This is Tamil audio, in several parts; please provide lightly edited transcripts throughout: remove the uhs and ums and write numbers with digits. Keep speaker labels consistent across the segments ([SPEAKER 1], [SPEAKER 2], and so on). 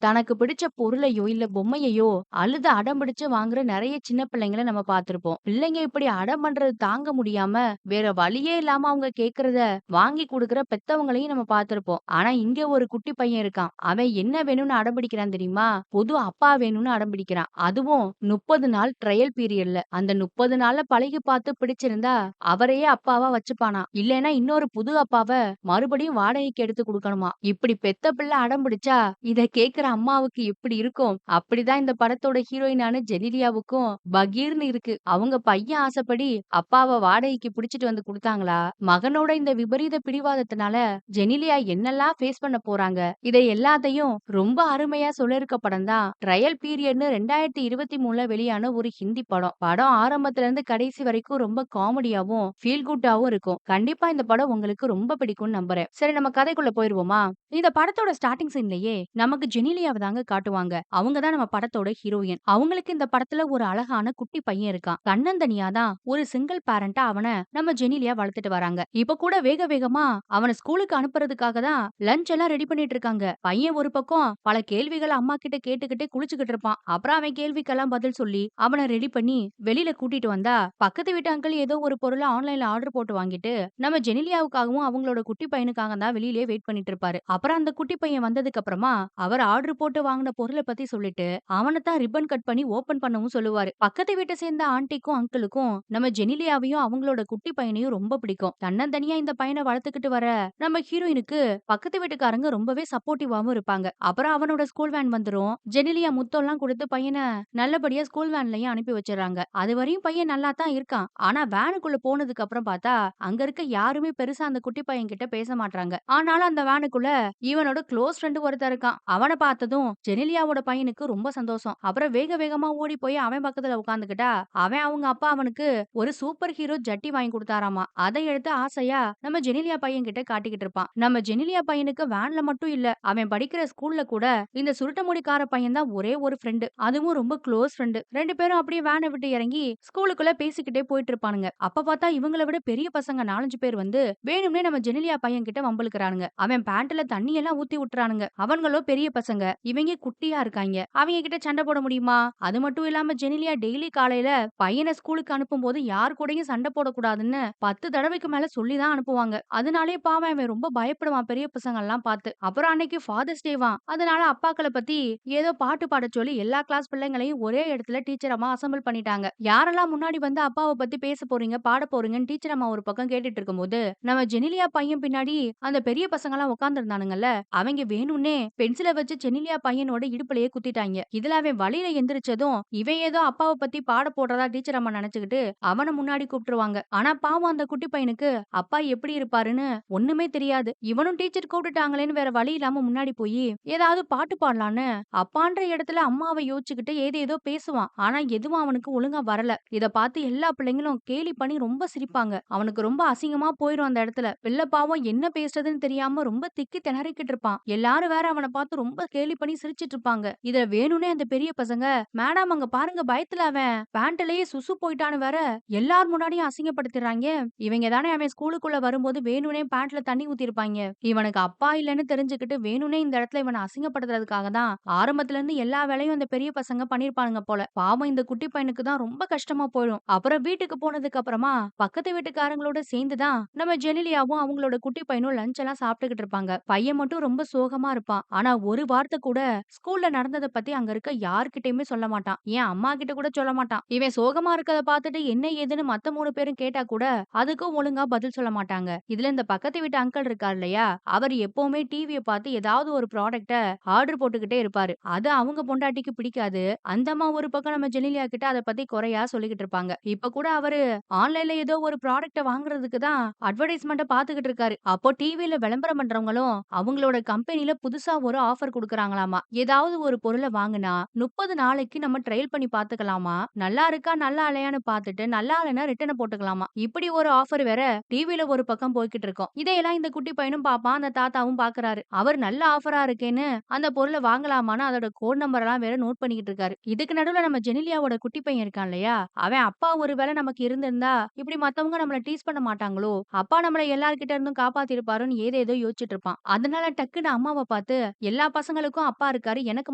[SPEAKER 1] தனக்கு பிடிச்ச பொருளையோ, இல்ல பொம்மையையோ அழுது அடம் பிடிச்சு வாங்குற நெறைய சின்ன பிள்ளைங்கள நம்ம பார்த்திருப்போம். பிள்ளைங்க இப்படி அடம் பண்றது தாங்க முடியாம, வேற வழியே இல்லாம அவங்க கேட்கிறத வாங்கி குடுக்குற பெத்தவங்களையும் நம்ம பார்த்திருப்போம். ஆனா இங்க ஒரு குட்டி பையன் இருக்கான். அவன் என்ன வேணும்னு அடம் பிடிக்கிறான் தெரியுமா? புது அப்பா வேணும்னு அடம் பிடிக்கிறான். அதுவும் 30 நாள் ட்ரையல் பீரியட்ல. அந்த 30 நாள்ல பழகி பார்த்து பிடிச்சிருந்தா, அவரையே அப்பாவா வச்சுப்பானாம். இல்லைன்னா இன்னொரு புது அப்பாவ மறுபடியும் வாடகைக்கு எடுத்து குடுக்கணுமாம். இப்படி பெத்த பிள்ளை அடம் பிடிச்சா, இத கேட்கிற அம்மாவுக்கு எப்படி இருக்கும்? அப்படிதான் இந்த படத்தோட ஹீரோயினான ஜெனிலியாவுக்கும் பகீர்னு இருக்கு. அவங்க பையன் ஆசைப்படி அப்பாவ வாடகைக்கு புடிச்சிட்டு வந்து குடுத்தாங்களா? மகனோட இந்த விபரீத பிடிவாதத்தினால ஜெனிலியா என்னெல்லாம் ஃபேஸ் பண்ண போறாங்க? இதை எல்லாத்தையும் ரொம்ப அருமையா சொல்லியிருக்க படம் தான் ட்ரையல் பீரியட்னு 2023ல வெளியான ஒரு ஹிந்தி படம். படம் ஆரம்பத்துல இருந்து கடைசி வரைக்கும் ரொம்ப காமெடியாவும், ஃபீல் குட்டாவும் இருக்கும். கண்டிப்பா இந்த படம் உங்களுக்கு ரொம்ப பிடிக்கும்னு நம்புறேன். சரி நம்ம கதைக்குள்ள போயிருவோமா? இந்த படத்தோட ஸ்டார்ட்டிங் சீன்லயே நமக்கு ஜெனிலியாவ தாங்க காட்டுவாங்க. அவங்க தான் நம்ம படத்தோட ஹீரோயின். அவங்களுக்கு இந்த படத்துல ஒரு அழகான குட்டி பையன் இருக்கான். தன்னந்தனியா தான் ஒரு சிங்கிள் பேரண்டா அவன நம்ம ஜெனிலியா வளர்த்துட்டு வராங்க. இப்ப கூட வேக வேகமா அவன ஸ்கூலுக்கு அனுப்புறதுக்காக தான் லஞ்ச் எல்லாம் ரெடி பண்ணிட்டு இருக்காங்க. பையன் ஒரு பக்கம் பல கேள்விகள அம்மா கிட்ட கேட்டுக்கிட்டே குளிச்சுக்கிட்டு இருப்பான். அப்புறம் அவன் கேள்விக்கெல்லாம் பதில் சொல்லி அவன ரெடி பண்ணி வெளியில கூட்டிட்டு வந்தா, பக்கத்து வீட்டு அங்கிள் ஏதோ ஒரு பொருள ஆன்லைன்ல ஆர்டர் போட்டு வாங்கிட்டு, நம்ம ஜெனிலியாவுக்காகவும் அவங்களோட குட்டி பையனுக்காக தான் வெளியிலேயே வெயிட் பண்ணிட்டு இருப்பாரு. அப்புறம் அந்த குட்டி பையன் வந்ததுக்கு அப்புறமா அவர் ஆர்டர் போட்டு வாங்குன பொருள பத்தி சொல்லிட்டு, அவன தான் ரிப்பன் கட் பண்ணி ஓப்பன் பண்ணவும் சொல்லுவாரு. பக்கத்து வீட்ட சேர்ந்த ஆன்டிக்கும், அங்கிளுக்கும் நம்ம ஜெனிலியாவையும் அவங்களோட குட்டி பையனையும் ரொம்ப பிடிக்கும். தன்னந்தனியா இந்த பையன வளர்த்துக்கிட்டு வர நம்ம ஹீரோயினுக்கு பக்கத்து வீட்டுக்காரங்க ரொம்பவே சப்போர்ட்டிவாவும் இருப்பாங்க. அப்புறம் அவனோட ஸ்கூல் வேன் வந்துரும். ஜெனிலியா முத்தம்லாம் குடுத்து பையன நல்லபடியா ஸ்கூல் வேன்லயும் அனுப்பி வச்சுர்றாங்க. அதுவரையும் பையன் நல்லா தான் இருக்கான். ஆனா வேனுக்குள்ள போனதுக்கு அப்புறம் பார்த்தா, அங்க இருக்க யாருமே பெருசா அந்த குட்டி பையன் கிட்ட பேச மாட்றாங்க. ஆனாலும் அந்த வேனுக்குள்ள இவனோட க்ளோஸ் ஃப்ரெண்ட் ஒருத்தன் இருக்கான். அவன பார்த்ததும் ஜெனிலியாவோட பையனுக்கு ரொம்ப சந்தோஷம். அப்புறம் வேக வேகமா ஓடி போய் அவன் பக்கத்துல உட்கார்ந்துகிட்டா, அவன் அவங்க அப்பா அவனுக்கு ஒரு சூப்பர் ஹீரோ ஜட்டி வாங்கி குடுத்தாராமா. அத எடுத்து ஆசையா நம்ம ஜெனிலியா பையன் கிட்ட காட்டிக்கிட்டு இருப்பான். நம்ம ஜெனிலியா பையனுக்கு வேன்ல மட்டும் இல்ல, அவன் படிக்கிற ஸ்கூல்ல கூட இந்த சுருட்ட முடிக்கார பையன் தான் ஒரே ஒரு ஃப்ரெண்ட். அதுவும் ரொம்ப க்ளோஸ் ஃப்ரெண்ட். 2 பேரும் அப்படியே வேன விட்டு இறங்கி ஸ்கூலுக்குள்ள பேசிக்கிட்டே போயிட்டு இருப்பானுங்க. அப்ப பார்த்தா இவங்கள விட பெரிய பசங்க 4, 5 பேர் வந்து வேணும்னே நம்ம ஜெனிலியா பையன் கிட்ட வம்பிழுக்கறானுங்க. அவன் பேண்ட்ல தண்ணி எல்லாம் ஊத்தி விட்டுறானுங்க. அவனுங்களோ பெரிய பசங்க. இவங்க குட்டியா இருக்காய்ங்க. அவங்க கிட்ட சண்டை போட முடியுமா? அது மட்டும் இல்லாம ஜெனிலியா டெய்லி காலையில பையன ஸ்கூலுக்கு அனுப்பும்போது யார் கூடயும் சண்டை போடக்கூடாதுன்னு 10 தடவைக்கு மேல சொல்லி தான் அனுப்புவாங்க. அதனாலேயே பாவம் அவன் ரொம்ப பயப்படுவான் பெரிய பசங்கள்லாம் பார்த்து. அப்புறம் அன்னைக்கு ஃபாதர்ஸ் டேவாம். அதனால அப்பாக்கள பத்தி ஏதோ பாட்டு பாடச் சொல்லி எல்லா கிளாஸ் பிள்ளைங்களையும் ஒரே இடத்துல டீச்சர் அம்மா அசெம்பிள் பண்ணிட்டாங்க. யாரெல்லாம் முன்னாடி வந்து அப்பாவ பத்தி பேச போறீங்க, பாட போறீங்கன்னு டீச்சர் அம்மா ஒரு பக்கம் கேட்டுட்டு இருக்கும்போது, நம்ம ஜெனிலியா பையன் பின்னாடி அந்த பெரிய பசங்கலாம் உட்கார்ந்து இருந்தானுங்கல்ல, அவங்க வேணும்னே பென்சில வச்சு ஜெனிலியா பையனோட இடுப்புலயே குத்திட்டாய்ங்க. இதுல அவன் வலியில எந்திரிச்சதும், இவன் ஏதோ அப்பாவ பத்தி பாட போடுறதா டீச்சர் அம்மா நெனச்சுக்கிட்டு அவன முன்னாடி கூப்ட்டுருவாங்க. ஆனா பாவம் அந்த குட்டி பையனுக்கு அப்பா எப்படி இருப்பாருன்னு ஒண்ணுமே தெரியாது. இவனும் டீச்சர் கூப்பிட்டுட்டாங்களேன்னு வேற வழி இல்லாம முன்னாடி போயி ஏதாவது பாட்டு பாடலான்னு அப்பான்ற இடத்துல அம்மாவை யோசிச்சுக்கிட்டு ஏதேதோ பேசுவான். ஆனா எதுவும் அவனுக்கு ஒழுங்கா வரல. இத பார்த்து எல்லா பிள்ளைங்களும் கேலி பண்ணி ரொம்ப சிரிப்பாங்க. அவனுக்கு ரொம்ப அசிங்கமா போயிரும் அந்த இடத்துல. பிள்ளை பாவம் என்ன பேசுறதுன்னு தெரியாம ரொம்ப திக்கி திணறிக்கிட்டு இருப்பான். எல்லாரும் வேற அவன பார்த்து ரொம்ப கேலி பண்ணி சிரிச்சிட்டு இருப்பாங்க. இதுல வேணும்னே அந்த பெரிய பசங்க, மேடம் அங்க பாருங்க பயத்துல அவன் பேண்ட்லயே சுசு போயிட்டான்னு வேற எல்லார் முன்னாடியும் அசிங்கப்படுத்திடுறாங்க. இவங்க தானே அவன் ஸ்கூலுக்குள்ள வரும்போது வேணும்னே பேண்ட்ல தண்ணி ஊத்திருப்பாங்க. இவனுக்கு அப்பா இல்லன்னு தெரிஞ்சுக்கிட்டு வேணும்னே இந்த இடத்துல இவன அசிங்கப்படுத்துறதுக்காக தான் ஆரம்பத்துல இருந்து எல்லா வேலையும் அந்த பெரிய பசங்க பண்ணிருப்பானுங்க போல. பாவம் இந்த குட்டி பையனுக்கு தான் ரொம்ப கஷ்டமா போயிடும். அப்புறம் வீட்டுக்கு போனதுக்கு அப்புறமா பக்கத்து வீட்டுக்காரங்களோட சேர்ந்து தான் நம்ம ஜெனிலியாவும் அவங்களோட குட்டி பையனும் லஞ்ச் எல்லாம் சாப்பிட்டுக்கிட்டு இருப்பாங்க. பையன் மட்டும் ரொம்ப சோகமா இருப்பான். ஆனா ஒரு வார்த்தை கூட ஸ்கூல்ல நடந்தத பத்தி அங்க இருக்க யார்கிட்டயுமே சொல்ல மாட்டான். ஏன் அம்மா கிட்ட கூட சொல்ல மாட்டான். இவன் சோகமா இருக்கத பார்த்துட்டு என்ன ஏதுன்னு மத்த 3 பேரும் கேட்டா கூட அதுக்கும் ஒழுங்கா பதில் சொல்ல மாட்டாங்க. இதுல இந்த பக்கத்து வீட்டு அங்கிள் இருக்கார் இல்லையா, அவர் எப்பவுமே டிவிய பார்த்து ஏதாவது ஒரு ப்ராடக்ட்ட ஆர்டர் போட்டுக்கிட்டே இருப்பாரு. அது அவங்க பொண்டாட்டிக்கு பிடிக்காது. அந்த அம்மா ஒரு பக்கம் நம்ம ஜெனிலியா கிட்ட அத பத்தி குறையா சொல்லிக்கிட்டு இருப்பாங்க. இப்ப கூட அவரு ஆன்லைன்ல ஏதோ ஒரு ப்ராடக்ட்ட வாங்குறதுக்கு தான் அட்வர்டைஸ்மென்ட்ட பார்த்துக்கிட்டு இருக்காரு. அப்போ டிவில விளம்பரம் பண்றவங்களும் அவங்களோட கம்பெனில புதுசா ஒரு ஆஃபர் குடுக்குறாங்களாமா. ஏதாவது ஒரு பொருள வாங்குனா 30 நாளைக்கு நம்ம ட்ரையல் பண்ணி பார்த்துக்கலாமா. நல்லா இருக்கா நல்லா இல்லையான்னு பார்த்துட்டு நல்லா இல்லைன்னா ரிட்டர்ன் போட்டுக்கலாமா. இப்படி ஒரு ஆஃபர் வேற டிவில ஒரு பக்கம் போய்க்கிட்டு இருக்கும். இதையெல்லாம் இந்த குட்டி பையனும் பார்ப்பான். அந்த தாத்தாவும் பார்க்கறாரு. அவர் நல்ல ஆஃபரா இருக்கேன்னு அந்த பொருள வாங்கலாமான்னு அதோட கோட் நம்பர் எல்லாம் வேற நோட் பண்ணிக்கிட்டு இருக்காரு. இதுக்கு நடுவுல நம்ம ஜெனிலியாவோட குட்டி பையன் இருக்கான் இல்லையா, அவன் அப்பா ஒருவேளை நமக்கு இருந்திருந்தா இப்படி மத்தவங்க நம்மள டீஸ் பண்ண மாட்டாங்களோ, அப்பா நம்மள எல்லார்கிட்ட இருந்தும் காப்பாத்திருப்பாருன்னு ஏதேதோ யோசிச்சுட்டு இருப்பான். அதனால டக்குன்னு அம்மாவ பார்த்து எல்லா பசங்களுக்கும் எல்லாருக்கும் அப்பா இருக்காரு. எனக்கு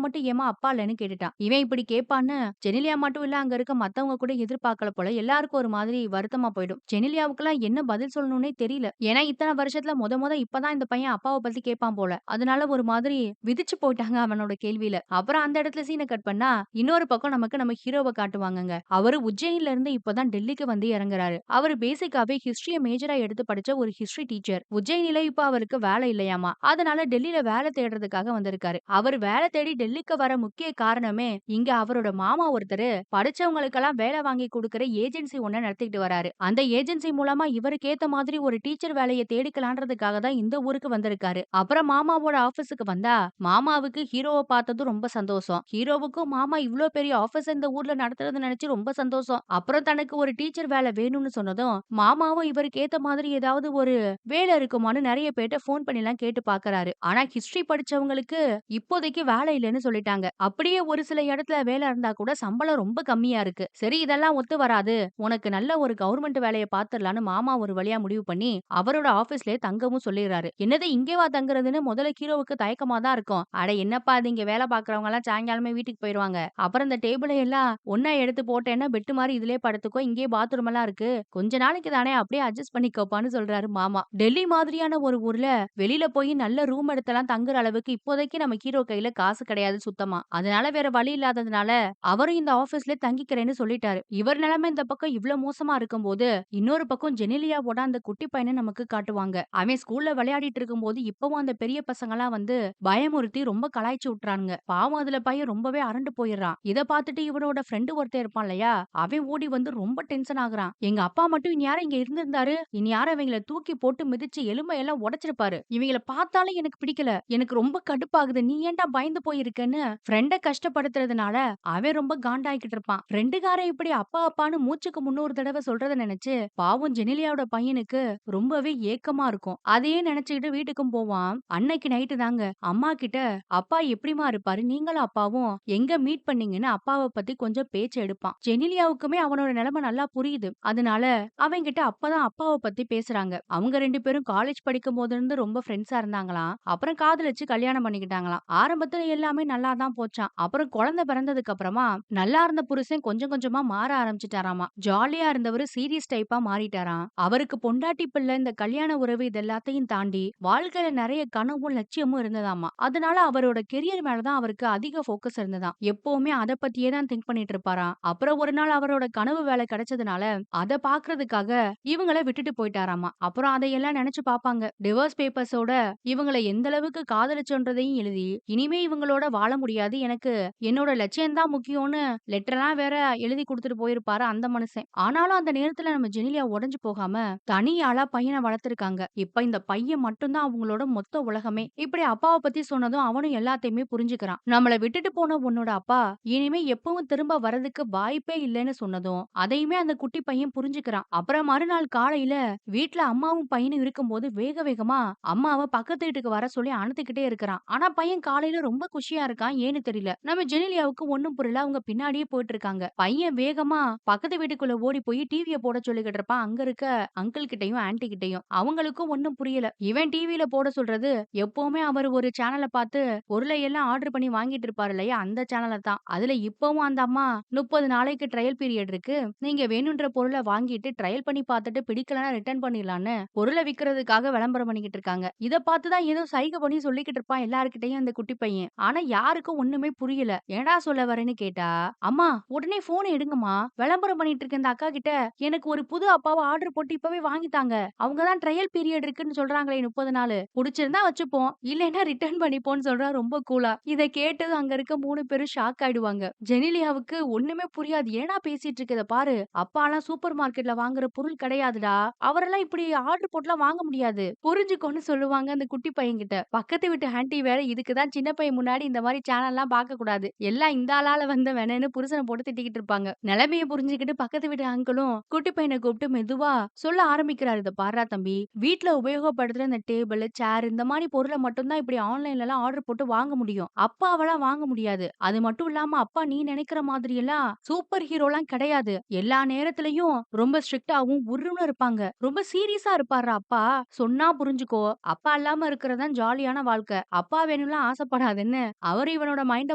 [SPEAKER 1] மட்டும் ஏம்மா அப்பா இல்லன்னு கேட்டுட்டான். இவன் இப்படி கேட்பான்னு ஜெனிலியா மட்டும் இல்ல, அங்க இருக்க மத்தவங்க கூட எதிர்பார்க்கல போல. எல்லாருக்கும் ஒரு மாதிரி வருத்தமா போயிடும். ஜெனிலியாவுக்குலாம் என்ன பதில் சொல்லணும்னே தெரியல. ஏன்னா இத்தன வருஷத்துல மொத இப்பதான் இந்த பையன் அப்பாவ பத்தி கேட்பான் போல. அதனால ஒரு மாதிரி விதிச்சு போட்டாங்க அவனோட கேள்வியில. அப்புறம் அந்த இடத்துல சீன கட் பண்ணா, இன்னொரு பக்கம் நம்ம ஹீரோவ காட்டுவாங்கங்க. அவரு உஜ்ஜயினில இருந்து இப்பதான் டெல்லிக்கு வந்து இறங்குறாரு. அவரு பேசிக்காவே ஹிஸ்டரிய மேஜரா எடுத்து படிச்ச ஒரு ஹிஸ்டரி டீச்சர். உஜ்ஜயினில இப்ப அவருக்கு வேலை இல்லையாமா. அதனால டெல்லியில வேலை தேடுறதுக்காக வந்திருக்காரு. அவர் வேலை தேடி டெல்லிக்கு வர முக்கிய காரணமே, இங்க அவரோட மாமா ஒருத்தரு படிச்சவங்களுக்கெல்லாம் வேலை வாங்கி குடுக்குற ஏஜென்சி ஒண்ண நடத்திட்டு வராரு. அந்த ஏஜென்சி மூலமா இவருக்கு ஏத்த மாதிரி ஒரு டீச்சர் வேலைய தேடிக்கலான்றதுக்காக தான் இந்த ஊருக்கு வந்திருக்காரு. அப்புறம் மாமாவோட ஆபீஸுக்கு வந்தா, மாமாவுக்கு ஹீரோவ பார்த்ததும் ரொம்ப சந்தோஷம். ஹீரோவுக்கும் மாமா இவ்ளோ பெரிய ஆபீஸ இந்த ஊர்ல நடத்துறத நினைச்சு ரொம்ப சந்தோஷம். அப்புறம் தனக்கு ஒரு டீச்சர் வேலை வேணும்னு சொன்னதும், மாமாவும் இவருக்கு ஏத்த மாதிரி ஏதாவது ஒரு வேலை இருக்குமான்னு நெறைய பேர்ட்ட ஃபோன் பண்ணிலாம் கேட்டு பார்க்கறாரு. ஆனா ஹிஸ்டரி படிச்சவங்களுக்கு இப்போதைக்கு வேலை இல்லன்னு சொல்லிட்டாங்க. அப்படியே ஒரு சில இடத்துல வேலை இருந்தா கூட சம்பளம் ரொம்ப கம்மியா இருக்கு. சரி இதெல்லாம் ஒத்து வராது. உனக்கு நல்ல ஒரு கவர்மெண்ட் வேலைய பார்த்துடலான்னு மாமா ஒரு வழியா முடிவு பண்ணி, அவரோட ஆபீஸ்லயே தங்கவும் சொல்லிர்றாரு. என்னது இங்கேவா தங்குறதுன்னு முதல்ல ஹீரோவுக்கு தயக்கமா தான் இருக்கும். அட என்னப்பா இது இங்க வேலை பார்க்கறவங்க எல்லாம் சாயங்காலமே வீட்டுக்கு போயிருவாங்க. அப்புறம் இந்த டேபிள எல்லாம் ஒண்ணா எடுத்து போட்டேன்னா பெட் மாரி இதுலயே படுத்துக்கோ. இங்கேயே பாத்ரூம் எல்லாம் இருக்கு. கொஞ்ச நாளைக்கு தானே அப்படியே அட்ஜஸ்ட் பண்ணிக்கோப்பான்னு சொல்றாரு மாமா. டெல்லி மாதிரியான ஒரு ஊர்ல வெளியில போய் நல்ல ரூம் எடுத்தெல்லாம் தங்குற அளவுக்கு இப்போதைக்கு நம்ம ஹீரோ கையில காசு கிடையாது சுத்தமா. அதனால வேற வழி இல்லாததுனால அவரும் இந்த ஆபீஸ்ல தங்கிக்கிறேன்னு சொல்லிட்டாரு. இவர் நிலைமை இந்த பக்கம் இவ்ளோ மோசமா இருக்கும்போது, இன்னொரு பக்கம் ஜெனிலியாவோட அந்த குட்டி பையன நமக்கு காட்டுவாங்க. அவன் ஸ்கூல்ல விளையாடிட்டு இருக்கும்போது இப்பவும் அந்த பெரிய பசங்கலாம் வந்து பயமுறுத்தி ரொம்ப கலாய்ச்சு விட்டுறானுங்க. பாவம் அதுல பையன் ரொம்பவே அரண்டு போயிடுறான். இத பார்த்துட்டு இவனோட ஃப்ரெண்டு ஒருத்தன் இருப்பான் இல்லையா? அவன் ஓடி வந்து ரொம்ப டென்ஷன் ஆகுறான். எங்க அப்பா மட்டும் இந்நேரம் இங்க இருந்திருந்தாரு, இந்நேரம் இவங்கள தூக்கி போட்டு மிதிச்சு எலும்பையெல்லாம் உடைச்சிருப்பாரு. இவங்கள பார்த்தாலே எனக்கு பிடிக்கல. எனக்கு ரொம்ப கடுப்பாகுது. நீ ஏன்டா பயந்து போயிருக்கன்னு ஃப்ரெண்ட கஷ்டப்படுத்துறதுனால அவன் ரொம்ப காண்டாயிக்கிட்டு இருப்பான். ஃப்ரெண்டுக்காரன் இப்படி அப்பா அப்பான்னு மூச்சுக்கு 300 தடவ சொல்றத நினைச்சு பாவம் ஜெனிலியாவோட பையனுக்கு ரொம்பவே ஏக்கமா இருக்கும். அதையே நினைச்சுக்கிட்டு வீட்டுக்கும் போவான். அன்னைக்கு நைட்டு தாங்க அம்மா கிட்ட அப்பா எப்படிம்மா இருப்பாரு? நீங்களும் அப்பாவும் எங்க மீட் பண்ணீங்கன்னு அப்பாவ பத்தி கொஞ்சம் பேச்சு எடுப்பான். ஜெனிலியாவுக்குமே அவனோட நிலைமை நல்லா புரியுது. அதனால அவன்கிட்ட அப்பதான் அப்பாவ பத்தி பேசுறாங்க. அவங்க 2 பேரும் காலேஜ் படிக்கும் போது இருந்து ரொம்ப ஃப்ரெண்ட்ஸா இருந்தாங்களாம். அப்புறம் காதலிச்சு கல்யாணம் பண்ணிக்கிட்டாங்களாம். ஆரம்பத்துல எல்லாமே நல்லா தான் போச்சாம். அப்புறம் குழந்தை பிறந்ததுக்கு அப்புறமா நல்லா இருந்த புருஷன் கொஞ்சம் கொஞ்சமா மாற ஆரம்பிச்சுட்டாராமா. ஜாலியா இருந்தவரு சீரியஸ் டைப்பா மாறிட்டாராம். அவருக்கு பொண்டாட்டி பிள்ளை இந்த கல்யாண உறவு இது எல்லாத்தையும் தாண்டி வாழ்க்கையில நிறைய கனவும் லட்சியமும் இருந்ததாமா. அதனால அவரோட கெரியர் மேலதான் அவருக்கு அதிக ஃபோக்கஸ் இருந்ததாம். எப்பவுமே அத பத்தியே தான் திங்க் பண்ணிட்டு இருப்பாராம். அப்புறம் ஒரு நாள் அவரோட கனவு வேலை கிடைச்சதுனால அத பாக்குறதுக்காக இவங்கள விட்டுட்டு போயிட்டாராமா. அப்புறம் அதையெல்லாம் நினைச்சு பாப்பாங்க. டிவோர்ஸ் பேப்பர்ஸோட இவங்கள எந்த அளவுக்கு காதலிச்சோன்றதையும் எழுதி, இனிமே இவங்களோட வாழ முடியாது. எனக்கு என்னோட லட்சியம் தான் முக்கியம்னு லெட்டர்லாம் வேற எழுதி குடுத்துட்டு போயிருப்பாரு அந்த மனுஷன். ஆனாலும் அந்த நேரத்துல நம்ம ஜெனிலியா உடைஞ்சு போகாம தனி ஆளா பையன வளர்த்திருக்காங்க. இப்ப இந்த பையன் மட்டும் தான் அவங்களோட மொத்த உலகமே. இப்படி அப்பாவ பத்தி சொன்னதும் அவனும் எல்லாத்தையுமே புரிஞ்சுக்கிறான். நம்மள விட்டுட்டு போன உன்னோட அப்பா இனிமே எப்பவும் திரும்ப வரதுக்கு வாய்ப்பே இல்லைன்னு சொன்னதும் அதையுமே அந்த குட்டி பையன் புரிஞ்சுக்கிறான். அப்புறம் மறுநாள் காலையில வீட்ல அம்மாவும் பையனும் இருக்கும்போது வேக வேகமா அம்மாவ பக்கத்து வீட்டுக்கு வர சொல்லி அனுத்திக்கிட்டே இருக்கிறான். ஆனா பையன் காலையில ரொம்ப குஷியா இருக்கான். ஏன்னு தெரியல. நம்ம ஜெனிலியாவுக்கு ஒண்ணும் புரியல. அவங்க பின்னாடியே போயிட்டு இருக்காங்க. பையன் வேகமா பக்கத்து வீட்டுக்குள்ள ஓடி போய் டிவிய போட சொல்லிக்கிட்டு இருப்பான். அங்க இருக்க அங்கிள் கிட்டயும் ஆன்டி கிட்டயும். அவங்களுக்கும் ஒண்ணும் புரியல. இவன் டிவில போட சொல்றது எப்பவுமே அவர் ஒரு சேனல பார்த்து பொருளை எல்லாம் ஆர்டர் பண்ணி வாங்கிட்டு இருப்பாரு இல்லையா? அந்த சேனல தான். அதுல இப்பவும் அந்த அம்மா 30 நாளைக்கு ட்ரையல் பீரியட் இருக்கு. நீங்க வேணுன்ற பொருள வாங்கிட்டு ட்ரையல் பண்ணி பார்த்துட்டு பிடிக்கலன்னா ரிட்டர்ன் பண்ணிடலான்னு பொருள விக்கிறதுக்காக விளம்பரம் பண்ணிக்கிட்டு இருக்காங்க. இத பார்த்து தான் ஏதோ சைகை பண்ணி சொல்லிக்கிட்டு இருப்பான் எல்லார்கிட்டயும் அந்த குட்டி பையன். ஆனா யாருக்கும் ஒண்ணுமே புரியல. "என்னடா சொல்ல வரேன்னு?" கேட்டா, "அம்மா உடனே ஃபோன எடுங்கம்மா. விளம்பரம் பண்ணிட்டு இருக்க இந்த அக்கா கிட்ட எனக்கு ஒரு புது அப்பாவ ஆர்டர் போட்டு இப்பவே வாங்கி தாங்க. அவங்க தான் ட்ரையல் பீரியட் இருக்குன்னு சொல்றாங்களே 30 நாளு. புடிச்சிருந்தா வச்சுப்போம். இல்லைன்னா ரிட்டர்ன் பண்ணிப்போம்ன்னு" சொல்றா ரொம்ப கூலா. இத கேட்டதும் அங்க இருக்க 3 பேரும் ஷாக் ஆயிடுவாங்க. ஜெனிலியாவுக்கு ஒண்ணுமே புரியாது. "என்னடா பேசிட்டு இருக்க? இத பாரு. அப்பாலாம் சூப்பர் மார்க்கெட்ல வாங்குற பொருள் கிடையாதுடா. அவரெல்லாம் இப்படி ஆர்டர் போட்டுலாம் வாங்க முடியாது. புரிஞ்சுக்கோன்னு" சொல்லுவாங்க அந்த குட்டி பையன்கிட்ட. பக்கத்து வீட்டு ஆன்டி வேற இதுக்கு தான் சின்ன பையன் முன்னாடி இந்த மாரி சேனல்லாம் பார்க்க கூடாது. எல்லாம் இந்த ஆளால வந்தவனேன்னு புருஷன போட்டு திட்டிக்கிட்டு இருப்பாங்க. நிலைமைய புரிஞ்சுக்கிட்டு பக்கத்து வீட்டு அங்கிளும் குட்டி பையன கூப்பிட்டு மெதுவா சொல்ல ஆரம்பிக்கிறாரு. "இத பார்றா தம்பி, வீட்ல உபயோகப்படுத்துற இந்த டேபிள், சேர் இந்த மாரி பொருள மட்டும் தான் இப்படி ஆன்லைன்லலாம் ஆர்டர் போட்டு வாங்க முடியும். அப்பாவெல்லாம் வாங்க முடியாது. அது மட்டும் இல்லாம அப்பா நீ நினைக்கிற மாதிரி எல்லாம் சூப்பர் ஹீரோலாம் கிடையாது. எல்லா நேரத்துலயும் ரொம்ப ஸ்ட்ரிக்ட்டாவும் உர்ருன்னு இருப்பாங்க. ரொம்ப சீரியஸா இருப்பார்றா அப்பா. சொன்னா புரிஞ்சுக்கோ. அப்பா இல்லாம இருக்கிறது தான் ஜாலியான வாழ்க்கை. அப்பா வேணும்னா அதெல்லாம் ஆசைப்படாதன்னு அவரு இவனோட மைண்ட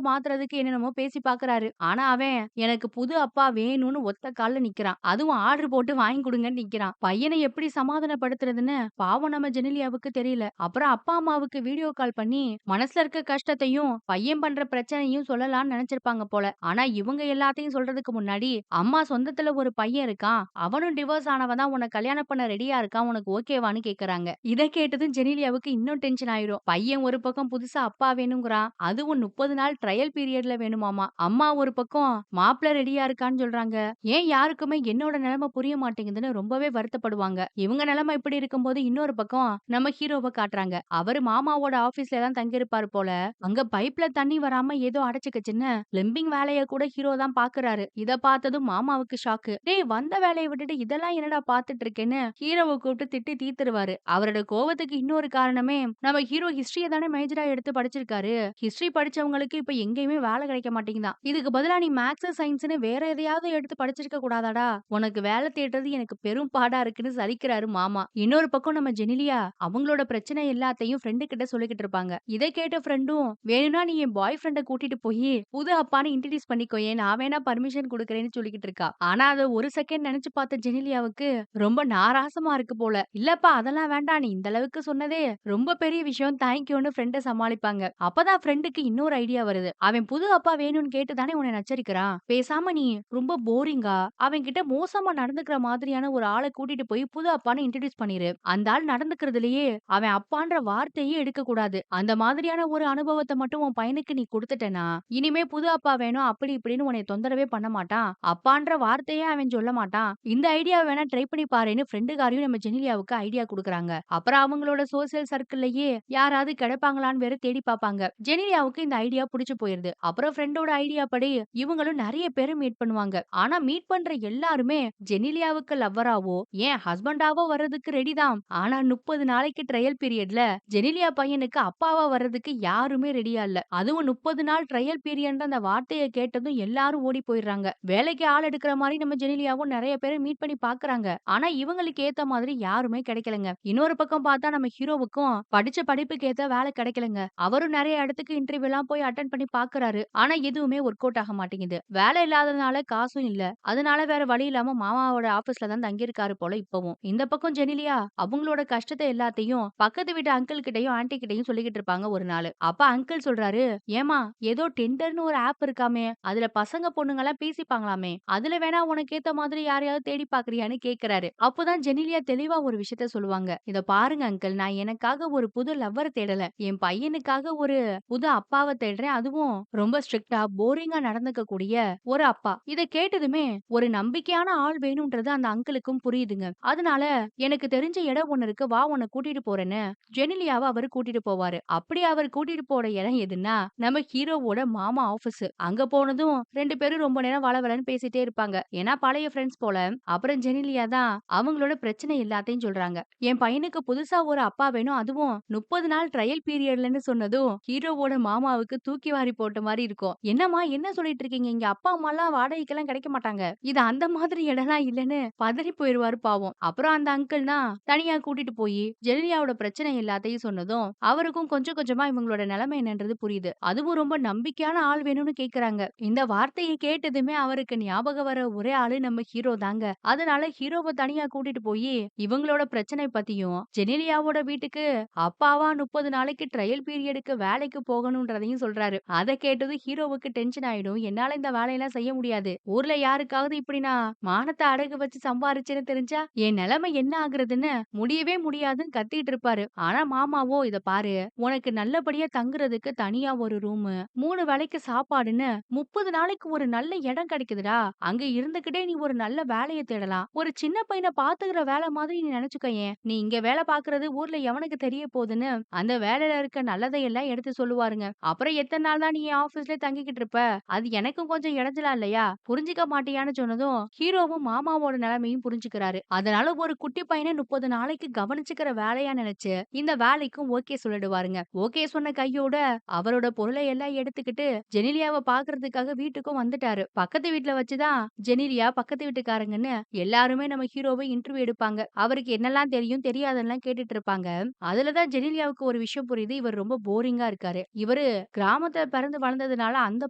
[SPEAKER 1] மாத்துறதுக்கு என்னென்னமோ பேசி பாக்குறாரு. ஆனா அவன் எனக்கு புது அப்பா வேணும்னு ஒத்த கால்ல நிக்கிறான். அதுவும் ஆர்டர் போட்டு வாங்கி குடுங்கன்னு நிக்கிறான். பையனை எப்படி சமாதானப்படுத்துறதுன்னு பாவம் நம்ம ஜெனிலியாவுக்கு தெரியல. அப்புறம் அப்பா அம்மாவுக்கு வீடியோ கால் பண்ணி மனசுல இருக்க கஷ்டத்தையும் பையன் பண்ற பிரச்சனையும் சொல்லலாம்னு நினைச்சிருப்பாங்க போல. ஆனா இவங்க எல்லாத்தையும் சொல்றதுக்கு முன்னாடி அம்மா சொந்தத்துல ஒரு பையன் இருக்கான். அவனும் டிவோர்ஸ் ஆனவன் தான் உன்னை கல்யாணம் பண்ண ரெடியா இருக்கான். உனக்கு ஓகேவான்னு கேக்குறாங்க. இத கேட்டதும் ஜெனிலியாவுக்கு இன்னும் டென்ஷன் ஆயிரும். பையன் ஒரு பக்கம் புதுசா அப்பா வேணுங்கிறான். அதுவும் 30 நாள் ட்ரையல் பீரியட்ல வேணுமாமா. அம்மா ஒரு பக்கம் மாப்பிள ரெடியா இருக்கான்னு சொல்றாங்க. ஏன் யாருக்குமே என்னோட நிலைமை புரிய மாட்டேங்குதுன்னு ரொம்பவே வருத்தப்படுவாங்க. இவங்க நிலைமை இப்படி இருக்கும்போது இன்னொரு பக்கம் நம்ம ஹீரோவ காட்டுறாங்க. அவரு மாமாவோட ஆபீஸ்ல தான் தங்கியிருப்பாரு போல. அங்க பைப்ல தண்ணி வராம ஏதோ அடைச்சுக்கிச்சுன்னு பிளம்பிங் வேலைய கூட ஹீரோ தான் பாக்குறாரு. இத பார்த்ததும் மாமாவுக்கு ஷாக்கு. டேய் வந்த வேலைய விட்டுட்டு இதெல்லாம் என்னடா பாத்துட்டு இருக்கேன்னு ஹீரோவை கூப்பிட்டு திட்டி தீத்துருவாரு. அவரோட கோவத்துக்கு இன்னொரு காரணமே நம்ம ஹீரோ ஹிஸ்டரிய தானே மேஜரா எடுத்து படிச்சிருக்காரு. ஹிஸ்டரி படிச்சவங்களுக்கு இப்ப எங்கேயுமே வேலை கிடைக்க மாட்டேங்குதான். இதுக்கு பதிலா நீ மேக்ஸ் சயின்ஸ்னு வேற எதையாவது எடுத்து படிச்சிருக்க கூடாதாடா? உனக்கு வேலை தேடுறது எனக்கு பெரும் பாடா இருக்குன்னு சலிக்கிறாரு மாமா. இன்னொரு பக்கம் நம்ம ஜெனிலியா அவங்களோட பிரச்சனை எல்லாத்தையும் ஃப்ரெண்டு கிட்ட சொல்லிக்கிட்டு இருப்பாங்க. இதை கேட்ட ஃப்ரெண்டும் வேணும்னா நீ என் பாய் ஃப்ரெண்ட கூட்டிட்டு போய் புது அப்பான்னு இன்ட்ரோடியூஸ் பண்ணிக்கோயேன் நான் வேணா பர்மிஷன் கொடுக்கறேன்னு சொல்லிக்கிட்டு இருக்கா. ஆனா அத ஒரு செகண்ட் நினைச்சு பார்த்த ஜெனிலியாவுக்கு ரொம்ப நாராசமா இருக்கு போல. இல்லப்பா அதெல்லாம் வேண்டாம் நீ இந்த அளவுக்கு சொன்னதே ரொம்ப பெரிய விஷயம் தேங்க்யூன்னு ஃப்ரெண்ட சமாளிப்பாங்க. அப்பதான் ஃப்ரெண்டுக்கு இன்னொரு ஐடியா வருது. அவன் புது அப்பா வேணும்னு கேட்டு தானே உன்னை நச்சரிக்கிறான். பேசாம நீ ரொம்ப போரிங்கா அவன் கிட்ட மோசமா நடந்துக்கிற மாதிரியான ஒரு ஆளை கூட்டிட்டு போய் புது அப்பான்னு இன்ட்ரோடியூஸ் பண்ணிரு. அந்த ஆள் நடந்துக்கிறதுலயே அவன் அப்பான்ற வார்த்தையே எடுக்க கூடாது. அந்த மாதிரியான ஒரு அனுபவத்தை மட்டும் உன் பையனுக்கு நீ கொடுத்துட்டேனா இனிமே புது அப்பா வேணும் அப்படி இப்படின்னு உன்னை தொந்தரவே பண்ண மாட்டான். அப்பான்ற வார்த்தையே அவன் சொல்ல மாட்டான். இந்த ஐடியா வேணா ட்ரை பண்ணி பாருன்னு ஃப்ரெண்டுகாரையும் நம்ம ஜெனிலியாவுக்கு ஐடியா குடுக்குறாங்க. அப்புறம் அவங்களோட சோசியல் சர்க்கிள்லயே யாராவது கிடைப்பாங்களான்னு வேற தேடி பாப்பாங்க. ஜெனிலியாவுக்கு இந்த ஐடியா புடிச்சு போயிருது. அப்புறம் ஃப்ரெண்டோட ஐடியா படி இவங்களும் நிறைய பேரை மீட் பண்ணுவாங்க. ஆனா மீட் பண்ற எல்லாருமே ஜெனிலியாவுக்கு லவ்வராவோ ஏன் ஹஸ்பண்டாவோ வர்றதுக்கு ரெடி தான். ஆனா 30 நாளைக்கு ட்ரையல் பீரியட்ல ஜெனிலியா பையனுக்கு அப்பாவா வர்றதுக்கு யாருமே ரெடியா இல்ல. அதுவும் 30 நாள் ட்ரையல் பீரியட் அந்த வார்த்தையை கேட்டதும் எல்லாரும் ஓடி போயிடுறாங்க. வேலைக்கு ஆள் எடுக்கிற மாதிரி நம்ம ஜெனிலியாவும் நிறைய பேரை மீட் பண்ணி பாக்குறாங்க. ஆனா இவங்களுக்கு ஏத்த மாதிரி யாருமே கிடைக்கலங்க. இன்னொரு பக்கம் பார்த்தா நம்ம ஹீரோவுக்கும் படிச்ச படிப்புக்கு ஏத்த வேலை கிடைக்கலங்க. அவரும் நிறைய இடத்துக்கு இன்டர்வியூ எல்லாம் போய் அட்டென்ட் பண்ணி பாக்குறாரு. ஆனா எதுவுமே ஒர்க் அவுட் ஆக மாட்டேங்குது. வேலை இல்லாததுனால காசும் இல்ல. அதனால வேற வழி இல்லாம மாமாவோட ஆபீஸ்ல தான் தங்கியிருக்காரு போல இப்பவும். இந்த பக்கம் ஜெனிலியா அவங்களோட கஷ்டத்தை எல்லாத்தையும் பக்கத்து வீட்டு அங்கிள் கிட்டயும் ஆன்ட்டி கிட்டயும் சொல்லிக்கிட்டு இருப்பாங்க ஒரு நாள். அப்ப அங்கிள் சொல்றாரு, ஏமா ஏதோ டெண்டர்னு ஒரு ஆப் இருக்காமே அதுல பசங்க பொண்ணுங்க எல்லாம் பேசிப்பாங்களாமே அதுல வேணா உனக்கு ஏத்த மாதிரி யாரையாவது தேடி பாக்குறியான்னு கேக்குறாரு. அப்பதான் ஜெனிலியா தெளிவா ஒரு விஷயத்த சொல்லுவாங்க. இத பாருங்க அங்கிள் நான் எனக்காக ஒரு புது லவ்வர் தேடல. என் பையனுக்காக ஒரு புது அப்பாவை தேடுறேன். அதுவும் ரொம்ப ஸ்ட்ரிக்ட்டா போரிங்கா நடந்துக்க கூடிய ஒரு அப்பா. இத கேட்டதுமே ஒரு நம்பிக்கையான ஆள் வேணும்ன்றது அந்த அங்கிளுக்கும் புரியுதுங்க. அதனால எனக்கு தெரிஞ்ச இடம் ஒண்ணு இருக்கு வா உன்னை கூட்டிட்டு போறேன்னு ஜெனிலியாவை அவரு கூட்டிட்டு போவாரு. அப்படி அவர் கூட்டிட்டு போற இடம் எதுன்னா நம்ம ஹீரோவோட மாமா ஆபீஸ். அங்க போனதும் 2 பேரும் ரொம்ப நேரம் வளவலன்னு பேசிட்டே இருப்பாங்க. ஏன்னா பழைய ஃப்ரெண்ட்ஸ் போல. அப்புறம் ஜெனிலியா தான் அவங்களோட பிரச்சனை எல்லாத்தையும் சொல்றாங்க. என் பையனுக்கு புதுசா ஒரு அப்பா வேணும் அதுவும் 30 நாள் ட்ரையல் பீரியட்லன்னு சொன்னதும் ஹீரோவோட மாமாவுக்கு தூக்கி வாரி போட்ட மாதிரி இருக்கும். என்னம்மா என்ன சொல்லிட்டு இருக்கீங்க இங்க அப்பா அம்மா எல்லாம் வாடகைக்கெல்லாம் கிடைக்க மாட்டாங்க. இது அந்த மாதிரி இடம்லாம் இல்லன்னு பதறி போயிருவாரு பாவம். அப்புறம் அந்த அங்கிள் தான் தனியா கூட்டிட்டு போய் ஜெனிலியாவோட பிரச்சனை எல்லாத்தையும் சொன்னதும் அவருக்கும் கொஞ்சம் கொஞ்சமா இவங்களோட நிலைமை என்னன்றது புரியுது. அதுவும் ரொம்ப நம்பிக்கையான ஆள் வேணும்னு கேக்குறாங்க. இந்த வார்த்தையை கேட்டதுமே அவருக்கு ஞாபகம் வர ஒரே ஆளு நம்ம ஹீரோ தாங்க. அதனால ஹீரோவை தனியா கூட்டிட்டு போய் இவங்களோட பிரச்சனை பத்தியும் ஜெனிலியாவோட வீட்டுக்கு அப்பாவா 30 நாளைக்கு ட்ரையல் பீரியடுக்கு வேலைக்கு போகணும்ன்றதையும் சொல்றாரு. அதை கேட்டது ஹீரோவுக்கு டென்ஷன் ஆயிடும். என்னால இந்த வேலையெல்லாம் செய்ய முடியாது. ஊர்ல யாருக்காவது இப்படி நான் மானத்தை அடகு வச்சு சம்பாரிச்சேன்னு தெரிஞ்சா என் நிலைமை என்ன ஆகுறதுன்னு முடியவே முடியாதுன்னு கத்திட்டு இருப்பாரு. ஆனா மாமாவோ இத பாரு உனக்கு நல்லபடியா தங்குறதுக்கு தனியா ஒரு ரூம் 3 வேளைக்கு சாப்பாடுன்னு 30 நாளைக்கு ஒரு நல்ல இடம் கிடைக்குதுடா. அங்க இருந்துகிட்டே நீ ஒரு நல்ல வேலையை தேடலாம். ஒரு சின்ன பையனை பாத்துக்கிற வேலை மாதிரி நீ நினைச்சுக்கயேன். நீ இங்க வேலை பாக்குறது ஊர்ல எவனுக்கு தெரிய போகுதுன்னு அந்த வேலையில இருக்க நல்லதை எல்லாம் எடுத்து சொல்லுவாருங்க. அப்புறம் எத்தனை நாள் தான் நீ ஆபீஸ்ல தங்கிக்கிட்டு இருப்ப அது எனக்கும் கொஞ்சம் இடைஞ்சலா இல்லையா புரிஞ்சுக்க மாட்டியான்னு சொன்னதும் ஹீரோவும் மாமாவோட நிலைமையும் புரிஞ்சுக்கிறாரு. அதனால ஒரு குட்டி பையனை 30 நாளைக்கு கவனிச்சுக்கிற வேலையா நினைச்சு இந்த வேலைக்கும் ஓகே சொல்லிடுவாருங்க. ஓகே சொன்ன கையோட அவரோட பொருளை எல்லாம் எடுத்துக்கிட்டு ஜெனிலியாவை பாக்குறதுக்காக வீட்டுக்கும் வந்துட்டாரு. பக்கத்து வீட்டுல வச்சுதான் ஜெனிலியா பக்கத்து வீட்டுக்காரங்கன்னு எல்லாருமே நம்ம ஹீரோவை இன்டர்வியூ எடுப்பாங்க. அவருக்கு என்னெல்லாம் தெரியும் தெரியாதெல்லாம் கேட்டுட்டு இருப்பாங்க. அதுலதான் ஜெனிலியாவுக்கு ஒரு விஷயம் புரியுது. இவர் ரொம்ப போரிங்கா இருக்காரு. இவரு கிராமத்துல பிறந்து வளர்ந்ததுனால அந்த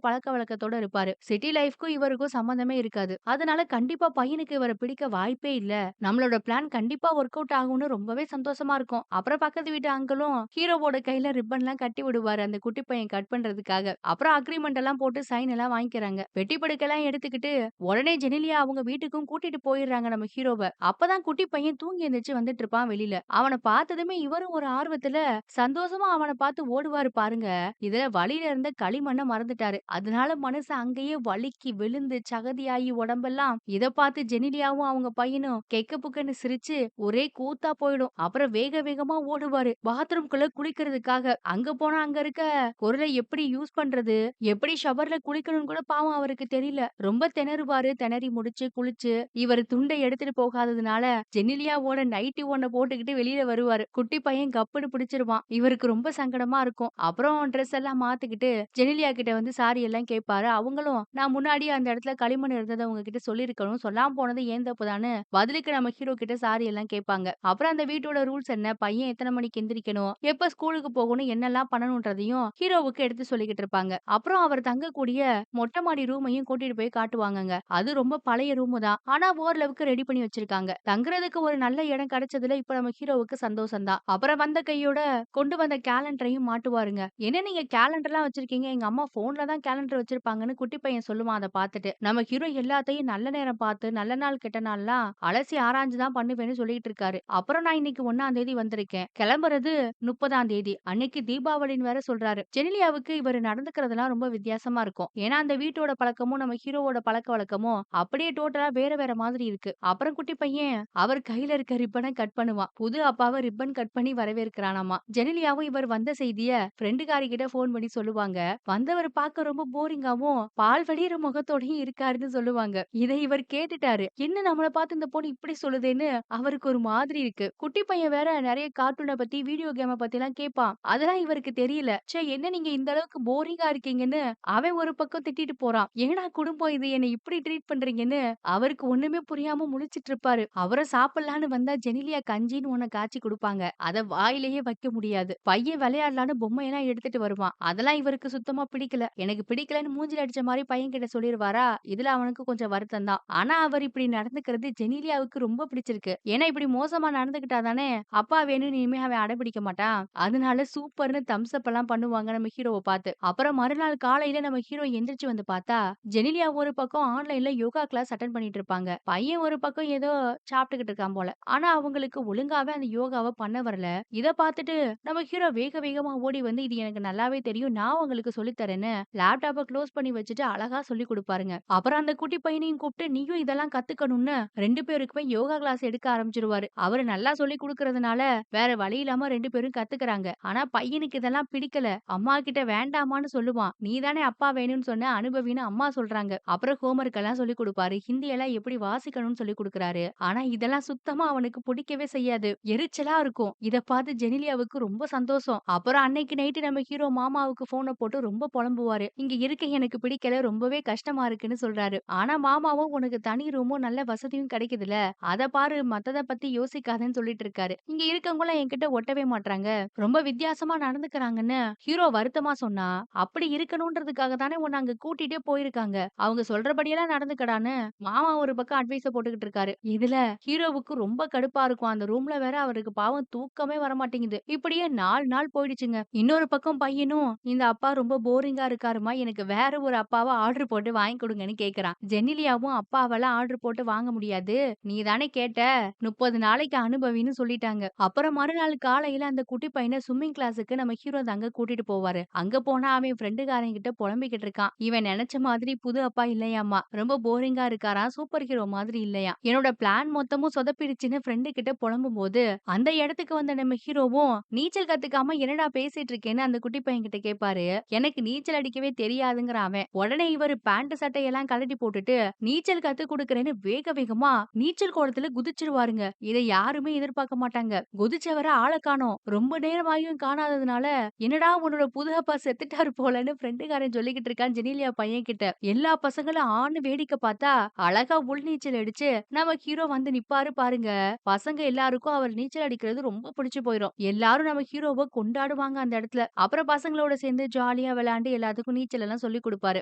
[SPEAKER 1] பழக்கவழக்கத்தோட இருப்பாரு. சிட்டி லைஃப்க்கும் இவருக்கும் சம்மந்தமே இருக்காது. அதனால கண்டிப்பா பையனுக்கு இவர பிடிக்க வாய்ப்பே இல்ல. நம்மளோட பிளான் கண்டிப்பா ஒர்க் அவுட் ஆகும்னு ரொம்பவே சந்தோஷமா இருக்கும். அப்புறம் பக்கத்து வீட்டு அங்கிளும் ஹீரோவோட கையில ரிப்பன்லாம் கட்டி விடுவாரு அந்த குட்டி பையன் கட் பண்றதுக்காக. அப்புறம் அக்ரீமெண்ட் எல்லாம் போட்டு சைன் எல்லாம் வாங்கிக்கிறாங்க. பெட்டி படுக்கைலாம் எடுத்துக்கிட்டு உடனே ஜெனிலியா அவங்க வீட்டுக்கும் கூட்டிட்டு போயிடுறாங்க நம்ம ஹீரோவ. அப்பதான் குட்டி பையன் தூங்கி எந்திரிச்சு வந்துட்டு இருப்பான் வெளியில. அவன பார்த்ததுமே இவரும் ஒரு ஆர்வத்துல சந்தோஷமா அவன பார்த்து ஓடுவாரு பாருங்க. இதுல வலியில இருந்த களிமண்ண மறந்துட்டாரு. அதனால மனசு அங்கேயே வலிக்கி விழுந்து சகதியாயி உடம்பெல்லாம் இத பார்த்து ஜெனிலியாவும் அவங்க பையனும் கெக்க புக்கன்னு சிரிச்சு ஒரே கூத்தா போயிடும். அப்புறம் வேக வேகமா ஓடுவாரு பாத்ரூம்குள்ள குளிக்கிறதுக்காக. அங்க போனா அங்க இருக்க குரலை எப்படி யூஸ் பண்றது, எப்படி ஷவர்ல குளிக்கணும்னு கூட பாவம் அவருக்கு தெரியல. ரொம்ப திணறுவாரு. திணறி முடிச்சு குளிச்சு இவரு துண்ட எடுத்துட்டு போகாததுனால ஜெனிலியாவோட நைட்டி ஒண்ண போட்டுக்கிட்டு வெளியில வருவாரு. குட்டி பையன் கப்புன்னு பிடிச்சிருவான். இவருக்கு ரொம்ப சங்கடமா இருக்கும். அப்புறம் ட்ரெஸ் எல்லாம் மாத்திக்கிட்டு ஜெனிலியா கிட்ட வந்து சாரி எல்லாம் கேட்பாரு. அவங்களும் நான் முன்னாடியே அந்த இடத்துல களிமண் இருந்தத உங்ககிட்ட சொல்லியிருக்கணும். சொல்லாம போனது ஏன் தப்புதான்னு பதிலுக்கு நம்ம ஹீரோ கிட்ட சாரி எல்லாம் கேட்பாங்க. அப்புறம் அந்த வீட்டோட ரூல்ஸ் என்ன, பையன் எத்தன மணிக்கு எந்திரிக்கணும், எப்ப ஸ்கூலுக்கு போகணும், என்னெல்லாம் பண்ணணும்ன்றதையும் ஹீரோவுக்கு எடுத்து சொல்லிக்கிட்டு இருப்பாங்க. அப்புறம் அவர் தங்கக்கூடிய மொட்டை மாடி ரூமையும் கூட்டிட்டு போய் காட்டுவாங்கங்க. அது ரொம்ப பழைய ரூமு தான். ஆனா ஓரளவுக்கு ரெடி பண்ணி வச்சிருக்காங்க. தங்குறதுக்கு ஒரு நல்ல இடம் கிடைச்சதுல இப்ப நம்ம ஹீரோவுக்கு சந்தோஷம் தான். அப்புறம் வந்த கையோட கொண்டு வந்த கேலண்டரையும் மாட்டுவாருங்க. என்ன நீங்க கேலண்டர்லாம் வச்சிருக்கீங்க? எங்க அம்மா ஃபோன்ல தான் கேலண்டர் வச்சிருப்பாங்கன்னு குட்டி பையன் சொல்லுவான் அத பார்த்துட்டு. நம்ம ஹீரோ எல்லாத்தையும் நல்ல நேரம் பார்த்து, நல்ல நாள் கெட்ட நாள்லாம் அலசி ஆராய்ஞ்சு தான் பண்ணுவேன்னு சொல்லிட்டு இருக்காரு. அப்புறம் நான் இன்னைக்கு 1ஆம் தேதி வந்திருக்கேன். கிளம்புறது 30ஆம் தேதி. அன்னைக்கு தீபாவளின்னு வேற சொல்றாரு. ஜெனிலியாவுக்கு இவரு நடந்துக்கிறதெல்லாம் ரொம்ப வித்தியாசமா இருக்கும். ஏன்னா அந்த வீட்டோட பழக்கமும் நம்ம ஹீரோவோட பழக்கவழக்கமும் அப்படியே டோட்டலா வேற வேற மாதிரி இருக்கு. அப்புறம் குட்டி பையன் அவர் கையில இருக்க ரிப்பன கட் பண்ணுவான். புது அப்பாவ ரிப்பன் கட் பண்ணி வரவேற்கிறானாமா. ஜெனிலியாவும் இவர் வந்த செய்திய ஃப்ரெண்டுக்காரி கிட்ட ஃபோன் பண்ணி சொல்லுவாங்க. வந்தவர் பார்க்க ரொம்ப போரிங்காவும், பால் வடியிற முகத்தோடயும் இருக்காருன்னு சொல்லுவாங்க. இதை இவர் கேட்டுட்டாரு. என்ன நம்மள பார்த்து இந்த பொண்ணு இப்படி சொல்லுதேன்னு அவருக்கு ஒரு மாதிரி இருக்கு. குட்டி பையன் வேற நெறைய கார்ட்டூன பத்தி, வீடியோ கேம பத்திலாம் கேட்பான். அதெல்லாம் இவருக்கு தெரியல. ச்சே என்ன நீங்க இந்த அளவுக்கு போரிங்கா இருக்கீங்கன்னு அவன் ஒரு பக்கம் திட்டிட்டு போறான். ஏன்டா குடும்பம் இது என்ன இப்படி ட்ரீட் பண்றீங்கன்னு அவருக்கு ஒண்ணுமே புரியாம முழிச்சிட்டு இருப்பாரு. அவரும் சாப்பிடலான்னு வந்தா ஜெனிலியா கஞ்சின்னு ஒண்ண காய்ச்சி குடுப்பாங்க. அத வாயிலேயே வைக்க முடியாது. பையன் விளையாடலான்னு பொம்மையெல்லாம் எடுத்துட்டு வருவான். அதெல்லாம் இவருக்கு சுத்தமா பிடிக்கல. எனக்கு பிடிக்கலன்னு மூஞ்சில அடிச்ச மாரி பையன் கிட்ட சொல்லிருவாரா, இதுல அவனுக்கு கொஞ்சம் வருத்தம் தான். ஆனா அவர் இப்படி நடந்துக்கிறது ஜெனிலியாவுக்கு ரொம்ப பிடிச்சிருக்கு. ஏன்னா இப்படி மோசமா நடந்துக்கிட்டா தானே அப்பா வேணும்னு இனிமே அவன் அடம்பிடிக்க மாட்டான். அதனால சூப்பர்ன்னு தம்ஸ் அப் எல்லாம் பண்ணுவாங்க நம்ம ஹீரோவ பார்த்து. அப்புறம் மறுநாள் காலையில நம்ம ஹீரோ எந்திரிச்சு வந்து பார்த்தா, ஜெனிலியா ஒரு பக்கம் ஆன்லைன்ல யோகா கிளாஸ் அட்டெண்ட் பண்ணிட்டு இருப்பாங்க. பையன் ஒரு பக்கம் ஏதோ சாப்பிட்டுக்கிட்டு இருக்கான் போல. ஆனா அவங்களுக்கு ஒழுங்காவே அந்த யோகாவ பண்ண வரல. இத பார்த்துட்டு நம்ம ஹீரோ வேக வேகமா ஓடி வந்து இது எனக்கு நல்லாவே தெரியும். நான் உங்களுக்கு சொல்லி தரேன்னு லேப்டாப்ப க்ளோஸ் பண்ணி வச்சுட்டு அழகா சொல்லிக் குடுப்பாருங்க. அப்புறம் அந்த குட்டி பையனையும் கூப்பிட்டு நீயும் இதெல்லாம் கத்துக்கணும்னு 2 பேருக்குமே யோகா கிளாஸ் எடுக்க ஆரம்பிச்சுருவாரு. அவரு நல்லா சொல்லிக் குடுக்கறதுனால வேற வழி இல்லாம 2 பேரும் கத்துக்கறாங்க. ஆனா பையனுக்கு இதெல்லாம் பிடிக்கல. அம்மா கிட்ட வேண்டாமான்னு சொல்லுவான். நீ தானே அப்பா வேணும்னு சொன்ன அனுபவின்னு அம்மா சொல்றாங்க. அப்புறம் ஹோம்வொர்க் எல்லாம் சொல்லிக் குடுப்பாரு. ஹிந்தி எல்லாம் எப்படி வாசிக்கணும்னு சொல்லிக் குடுக்குறாரு. ஆனா இதெல்லாம் சுத்தமா அவனுக்கு பிடிக்கவே செய்யாது. எரிச்சலா இருக்கும். இத பார்த்து ஜெனிலியாவுக்கு ரொம்ப சந்தோஷம். அப்புறம் அன்னைக்கு நைட்டு நம்ம ஹீரோ மாமாவுக்கு ஃபோன போட்டு ரொம்ப புலம்புவாரு. இங்க இருக்க எனக்கு பிடிக்கல. ரொம்பவே கஷ்டமா இருக்குன்னு சொல்றாரு. ஆனா மாமாவும் உனக்கு தனி ரூமும் நல்ல வசதியும் கிடைக்குதுல. அத பாரு மத்தத பத்தி யோசிக்காதன்னு சொல்லிட்டு இருக்காரு. இங்க இருக்கவங்கலாம் என்கிட்ட ஒட்டவே மாட்றாங்க. ரொம்ப வித்தியாசமா நடந்துக்கிறாங்கன்னு ஹீரோ வருத்தமா சொன்னா, அப்படி இருக்கணும்ன்றதுக்காக தானே உன்ன அங்க கூட்டிட்டே போயிருக்காங்க. அவங்க சொல்றபடியெல்லாம் நடந்துக்கடான்னு மாமா ஒரு பக்கம் அட்வைஸ போட்டுக்கிட்டு இருக்காரு. இதுல ஹீரோவுக்கு ரொம்ப கடுப்பா இருக்கும். அந்த ரூம்ல வேற அவருக்கு பாவம் தூக்கமே வரமாட்டேங்குது. இப்படியே 4 நாள் போயிடுச்சுங்க. இன்னொரு பக்கம் பையனும் இந்த அப்பா ரொம்ப போரிங்கா இருக்காரும்மா. எனக்கு வேற ஒரு அப்பாவ ஆர்டர் போட்டு வாங்கி குடுங்கன்னு கேட்கறான். ஜெனிலியாவும் அப்பாவெல்லாம் ஆர்டர் போட்டு வாங்க முடியாது. நீ தானே கேட்ட. 30 நாளைக்கு அனுபவின்னு சொல்லிட்டாங்க. அப்புறம் மறுநாள் காலையில அந்த குட்டி பையன ஸ்விம்மிங் கிளாஸுக்கு நம்ம ஹீரோ தாங்க கூட்டிட்டு போவாரு. அங்க போனா அவன் ஃப்ரெண்டுக்காரன் கிட்ட புலம்பிக்கிட்டு இருக்கான். இவன் நெனச்ச மாதிரி புது அப்பா இல்லையாமா. ரொம்ப போரிங்கா இருக்காராம். சூப்பர் ஹீரோ மாதிரி இல்லையாம். என்னோட பிளான் மொத்தமும் சொதப்பிடுச்சுன்னு ஃப்ரெண்டு கிட்ட புலம்பும்போது, அந்த இடத்துக்கு வந்த நம்ம ஹீரோவும் நீச்சல் கத்துக்காம என்னடா பேசிட்டு இருக்கேன்னு அந்த குட்டி பையன் கிட்ட கேட்பாரு. எனக்கு நீச்சல் அடிக்கவே தெரியாதுங்கிறான் அவன். உடனே இவரு பேண்ட் சட்டையெல்லாம் கழட்டி போட்டுட்டு நீச்சல் கத்து குடுக்கறேன்னு வேக வேகமா நீச்சல் குளத்துல குதிச்சிருவாருங்க. இத யாருமே எதிர்பார்க்க மாட்டாங்க. குதிச்சவர ஆள காணோம். ரொம்ப நேரமாயும் காணாததுனால, என்னடா உன்னோட புது அப்பா செத்துட்டாரு போலன்னு ஃப்ரெண்டுக்காரன் சொல்லிக்கிட்டு இருக்கான் ஜெனிலியா பையன் கிட்ட. எல்லா பசங்களும் ஆன்னு வேடிக்கை பார்த்தா, அழகா உள் நீச்சல் அடிச்சு நம்ம ஹீரோ வந்து நிப்பாரு பாருங்க. பசங்க எல்லாருக்கும் அவர் நீச்சல் அடிக்கிறது ரொம்ப பிடிச்சு போயிரும். எல்லாரும் நம்ம ஹீரோவ கொண்டாடுவாங்க அந்த இடத்துல. அப்புறம் பசங்களோட சேர்ந்து ஜாலியா விளையாண்டு எல்லாத்துக்கும் நீச்சல் எல்லாம் சொல்லிக் குடுப்பாரு.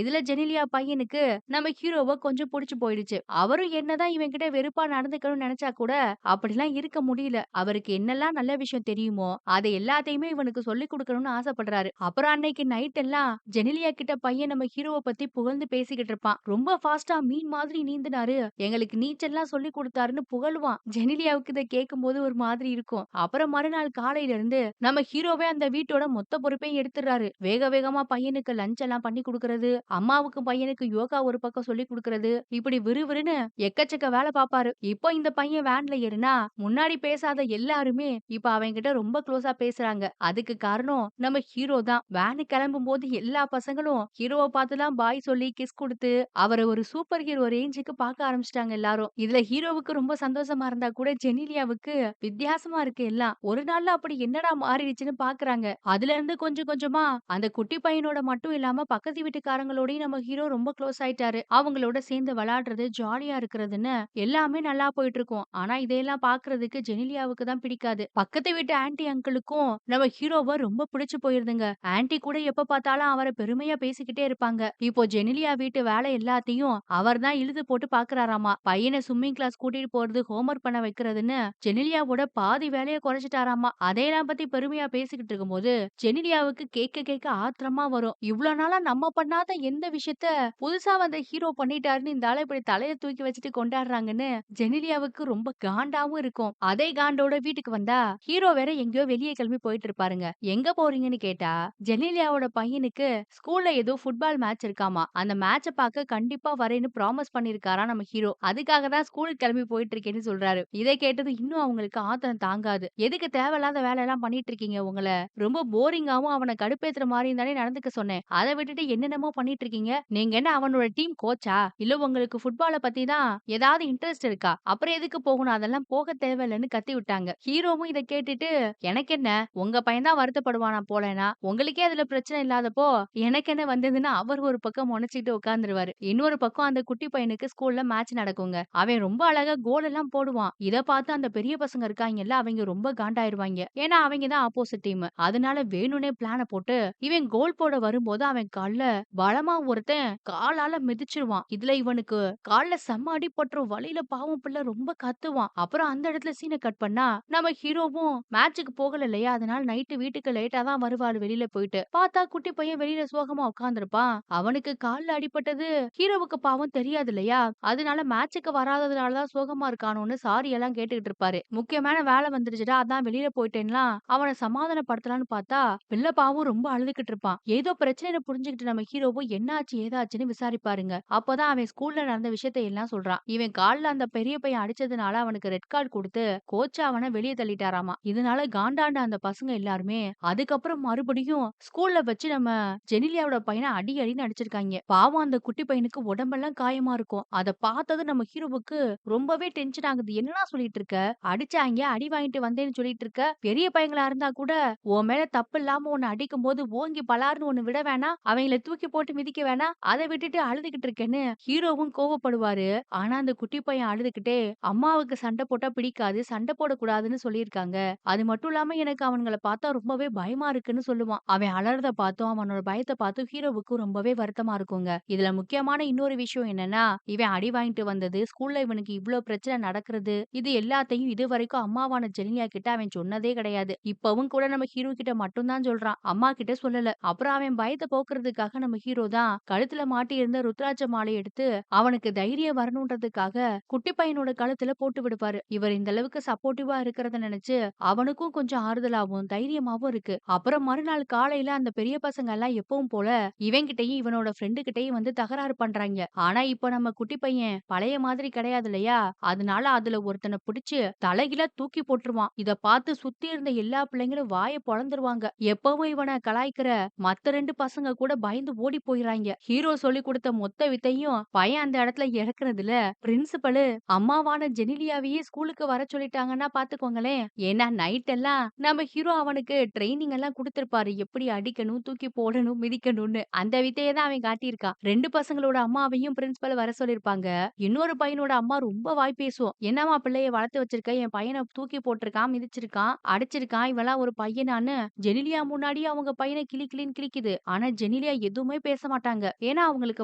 [SPEAKER 1] இதுல ஜெனிலியா பையனுக்கு நம்ம ஹீரோவ கொஞ்சம் புடிச்சு போயிடுச்சு. அவரும் என்னதான் இவன்கிட்ட வெறுப்பா நடந்துக்கணும்னு நெனச்சா கூட, அப்படிலாம் இருக்க முடியல. அவருக்கு என்னெல்லாம் நல்ல விஷயம் தெரியுமோ, அத எல்லாத்தையுமே இவனுக்கு சொல்லிக் குடுக்கணும்னு ஆசைப்படுறாரு. அப்புறம் அன்னைக்கு நைட் எல்லாம் ஜெனிலியா கிட்ட பையன் நம்ம ஹீரோவ பத்தி புகழ்ந்து பேசிக்கிட்டு இருப்பான். ரொம்ப ஃபாஸ்ட்டா மீன் மாதிரி நீந்துனாரு. எங்களுக்கு நீச்சல்லாம் சொல்லிக் குடுத்தாருன்னு புகழுவான். ஜெனிலியாவுக்கு இத கேட்கும்போது ஒரு மாதிரி இருக்கும். அப்புறம் மறுநாள் காலையில இருந்து நம்ம ஹீரோவே அந்த வீட்டோட மொத்த பொறுப்பையும் எடுத்துடுறாரு. வேக வேகமா பையனுக்கு லஞ்ச் எல்லாம் பண்ணி குடுக்கறது, அம்மாவுக்கு பையனுக்கு யோகா ஒரு பக்கம் சொல்லிக் குடுக்கறது, இப்படி விறுவிறுன்னு எக்கச்சக்க வேலை பாப்பாரு. இப்போ இந்த பையன் வேன்ல ஏறுனா, முன்னாடி பேசாத எல்லாருமே இப்ப அவன்கிட்ட ரொம்ப க்ளோஸா பேசுறாங்க. அதுக்கு காரணம் நம்ம ஹீரோ தான். வேனு கிளம்பும்போது எல்லா பசங்களும் ஹீரோவ பார்த்துலாம் பாய் சொல்லி கிஸ் குடுத்து, அவர ஒரு சூப்பர் ஹீரோ ரேஞ்சுக்கு பார்க்க ஆரம்பிச்சுட்டாங்க எல்லாரும். இதுல ஹீரோவுக்கு ரொம்ப சந்தோஷமா இருந்தா கூட ஜெனிலியாவுக்கு வித்தியாசமா இருக்கு எல்லாம். ஒரு நாள்ல அப்படி என்னடா மாறிடுச்சுன்னு பார்க்குறாங்க. அதுல இருந்து கொஞ்சம் கொஞ்சமா அந்த குட்டி பையனோட மட்டும் இல்லாம பக்கத்து வீட்டுக்காரங்களோடயும் நம்ம ஹீரோ ரொம்ப க்ளோஸ் ஆயிட்டாரு. அவங்களோட சேர்ந்து விளையாடுறது, ஜாலியா இருக்கிறதுன்னு எல்லாமே நல்லா போயிட்டு இருக்கும். ஆனா இதையெல்லாம் பார்க்கிறதுக்கு ஜெனிலியாவுக்கு தான் பிடிக்காது. பக்கத்து வீட்டு ஆன்டி அங்கிளுக்கும் நம்ம ஹீரோவ ரொம்ப பிடிச்சு போயிருதுங்க. ஆன்டி கூட எப்ப பார்த்தாலும் அவர பெருமையா பேசிக்கிட்டே இருப்பாங்க. இப்போ ஜெனிலியா வீட்டு வேலை எல்லாத்தையும் அவர் தான் இழுத்து போட்டு பார்க்கறாராமா. பையன ஸ்விம்மிங் கிளாஸ் கூட்டிட்டு போறது, ஹோம்வொர்க் பண்ண வைக்கிறதுன்னு ஜெனிலியாவோட பாதி வேலைய குறைச்சிட்டாராமா. அதையெல்லாம் பத்தி பெருமையா பேசிக்கிட்டு இருக்கும்போது, ஜெனிலியாவுக்கு கேட்க கேட்க ஆத்திரமா வரும். இவ்ளோ நாளா நம்ம பண்ணாத எந்த விஷயத்த புதுசா வந்த ஹீரோ பண்ணிட்டாருன்னு இந்த ஆள இப்படி தலைய தூக்கி வச்சுட்டு கொண்டாடுறாங்கன்னு ஜெனிலியாவுக்கு ரொம்ப காண்டாவும் இருக்கும். அதே காண்டோட வீட்டுக்கு வந்தா, ஹீரோ வேற எங்கேயோ வெளிய கிளம்பி போயிட்டு இருப்பாருங்க. எங்க போறீங்கன்னு கேட்டா, ஜெனிலியாவோட பையனுக்கு ஸ்கூல்ல ஏதோ ஃபுட்பால் மேட்ச் இருக்காமா. அந்த மேட்ச பார்க்க கண்டிப்பா வரேன்னு ப்ராமிஸ் பண்ணியிருக்காராம் நம்ம ஹீரோ. அதுக்காக தான் ஸ்கூலுக்கு கிளம்பி போயிட்டு இருக்கேன்னு சொல்றாரு. இதை கேட்டதும் இன்னும் அவங்களுக்கு ஆத்திரம் தாங்காது. எதுக்கு தேவையில்லாத வேலையெல்லாம் பண்ணிட்டு இருக்கீங்க? உங்கள ரொம்ப போரிங்காவும் அவன கடுப்பேத்துற மாரியும் தானே நடந்துக்க சொன்னேன். அத விட்டுட்டு என்னென்னமோ பண்ணிட்டு இருக்கீங்க. நீங்க என்ன அவனோட டீம் கோச்சா? இல்ல உங்களுக்கு ஃபுட்பால பத்தி தான் ஏதாவது இன்ட்ரெஸ்ட் இருக்கா? அப்புறம் எதுக்கு போகணும்? அதெல்லாம் போக தேவையில்லன்னு கத்தி விட்டாங்க. ஹீரோவும் இத கேட்டுட்டு, எனக்கு என்ன? உங்க பையன் தான் வருத்தப்படுவானா போலனா? உங்களுக்கே அதுல பிரச்சனை இல்லாதப்போ, எனக்கு என்ன வந்ததுன்னு அவர் ஒரு பக்கம் மொனச்சுக்கிட்டு உட்கார்ந்துருவாரு. இன்னொரு பக்கம் அந்த குட்டி பையனுக்கு ஸ்கூல்ல மேட்ச் நடக்குங்க. அவன் ரொம்ப அழகா கோல் எல்லாம் போடுவான். இத பார்த்து அந்த பெரிய பசங்க இருக்காங்கல்ல, அவங்க ரொம்ப காண்டாயிருவாங்க. ஏன்னா அவங்க தான் ஆப்போசிட் டீம். அதனால வேணும்னே பிளான போட்டு, இவன் கோல் போட வரும்போது அவன் கால்ல பலமா ஒருத்தன் காலால மிதிச்சிருவான். இதுல இவனுக்கு கால்ல செம்ம அடிபட்டுரும். வலியில பாவம் பிள்ளை ரொம்ப கத்துவான். அப்புறம் அந்த இடத்துல சீன கட் பண்ணா, நம்ம ஹீரோவும் மேட்ச்சுக்கு போகல இல்லையா? அதனால நைட்டு வீட்டுக்கு லேட்டா தான் வருவாரு வெளியில போயிட்டு. பார்த்தா குட்டி பையன் வெளியில சோகமா உட்கார்ந்திருப்பான். அவனுக்கு கால்ல அடிபட்டது ஹீரோவுக்கு பாவம் தெரியாது இல்லையா? அதனால மேட்ச்சுக்கு வராததுனால தான் சோகமா இருக்கானோன்னு சாரி எல்லாம் கேட்டுக்கிட்டு இருப்பாரு. முக்கியமான வேலை வந்துருச்சுடா அதான் வெளியில போயிட்டேன்லாம் அவன சமாதானப்படுத்தலாம்னு பார்த்தா, பிள்ளை பாவம் ரொம்ப அழுதுகிட்டு இருப்பான். ஏதோ பிரச்சனைய புரிஞ்சுகிட்டு நம்ம ஹீரோவும் என்னாச்சு ஏதாச்சுன்னு விசாரிப்பாருங்க. அப்பதான் அவன் ஸ்கூல்ல நடந்த விஷயத்த எல்லாம் சொல்றான். இவன் கால்ல அந்த பெரிய பையன் அடிச்சதுனால அவனுக்கு ரெட் கார்டு குடுத்து கோச் அவன வெளிய தள்ளிட்டாராமா. இதனால காண்டாண்ட அந்த பசங்க எல்லாருமே அதுக்கப்புறம் மறுபடியும் ஸ்கூல்ல வச்சு நம்ம ஜெனிலியாவோட பையன அடி அடின்னு அடிச்சிருக்காங்க. பாவம் அந்த குட்டி பையனுக்கு உடம்பெல்லாம் காயமா இருக்கும். அத பார்த்தது நம்ம ஹீரோவுக்கு ரொம்பவே டென்ஷன் ஆகுது. என்னடா சொல்லிட்டு இருக்க? அடிச்சாங்க, அடி வாங்கிட்டு வந்தேன்னு சொல்லிட்டு இருக்க. பெரிய பையங்களா இருந்தா கூட உன் மேல தப்பு இல்லாம உன்ன அடிக்கும்போது ஓங்கி பலார்ன்னு ஒண்ணு விட வேணாம். அவங்கள தூக்கி போட்டு மிதிக்க வேணாம். அத விட்டுட்டு அழுதுகிட்டு இருக்கேன்னு ஹீரோவும் கோவப்படுவாரு. ஆனா அந்த குட்டி பையன் அழுதுகிட்டே, அம்மாவுக்கு சண்டை போட்டா பிடிக்காது. சண்டை போடக்கூடாதுன்னு சொல்லியிருக்காங்க. அது மட்டும் இல்லாம எனக்கு அவனுங்கள பார்த்தா ரொம்பவே பயமா இருக்குன்னு சொல்லுவான். அவன் அலறத பார்த்தும், அவனோட பயத்த பார்த்தும் ஹீரோவுக்கு ரொம்பவே வருத்தமா இருக்குங்க. இதுல முக்கியமான இன்னொரு விஷயம் என்னன்னா, இவன் அடி வாங்கிட்டு வந்தது, ஸ்கூல்ல இவனுக்கு இவ்ளோ பிரச்சனை நடக்கிறது, இது எல்லாத்தையும் இதுவரைக்கும் அம்மாவான ஜெனிலியா கிட்ட அவன் சொன்னதே கிடையாது. இப்பவும் கூட நம்ம ஹீரோ கிட்ட மட்டும் தான் சொல்றான். அம்மா கிட்ட சொல்லல. அப்புறம் அவன் பயத்த போக்குறதுக்காக நம்ம ஹீரோ தான் கழுத்துல மாட்டி இருந்த ருத்ராட்ச மாலை எடுத்து அவனுக்கு தைரியம் வரணுன்றதுக்காக குட்டி பையனோட கழுத்துல போட்டு விடுவாரு. இவர் இந்த அளவுக்கு சப்போர்ட்டிவா இருக்கிறத நினைச்சு அவனுக்கும் கொஞ்சம் ஆறுதலாவும் தைரியமாவும் இருக்கு. அப்புறம் மறுநாள் காலையில அந்த பெரிய பசங்க எல்லாம் எப்பவும் போல இவன்கிட்டயும் இவனோட ஃப்ரெண்டு கிட்டயும் வந்து தகராறு பண்றாங்க. ஆனா இப்ப நம்ம குட்டி பையன் பழைய மாதிரி கிடையாது இல்லையா? அதனால அதுல ஒருத்தனை பிடிச்சு தலைகீழா தூக்கி போட்டுருவான். இத பார்த்து சுத்தி இருந்த எல்லா பிள்ளைங்களும் வாய பொளந்துருவாங்க. எப்பவும் இவனை கலாய்க்கிற மத்த 2 பசங்க கூட பயந்து ஓடி போயிறாங்க. ஹீரோ சொல்லி கொடுத்த மொத்த வித்தையும் பையன் அந்த இடத்துல இறக்குறதுல பிரின்சிபலு அம்மாவான ஜெனிலியாவையே ஸ்கூலுக்கு வர சொல்லிட்டாங்கன்னா பாத்துக்கோங்களேன். ஏன்னா நைட் எல்லாம் நம்ம ஹீரோ அவனுக்கு ட்ரைனிங் எல்லாம் குடுத்திருப்பாரு. எப்படி அடிக்கணும், தூக்கி போடணும், மிதிக்கணும்னு. அந்த வித்தைய தான் அவன் காட்டியிருக்கான். 2 பசங்களோட அம்மாவையும் பிரின்சிபல் வர சொல்லிருப்பாங்க. இன்னொரு பையனோட அம்மா ரொம்ப வாய் பேசும். என்னம்மா பிள்ளைய வளர்த்து வச்சிருக்க? என் பையன தூக்கி போட்டிருக்கான், மிதிச்சிருக்கான், அடிச்சிருக்கான். இவன்லாம் ஒரு பையனான்னு போயிட்டான்னு ஜெனிலியா முன்னாடியே அவங்க பையன கிளின்னு கிழிக்குது. ஆனா ஜெனிலியா எதுவுமே பேச மாட்டாங்க. ஏன்னா அவங்களுக்கு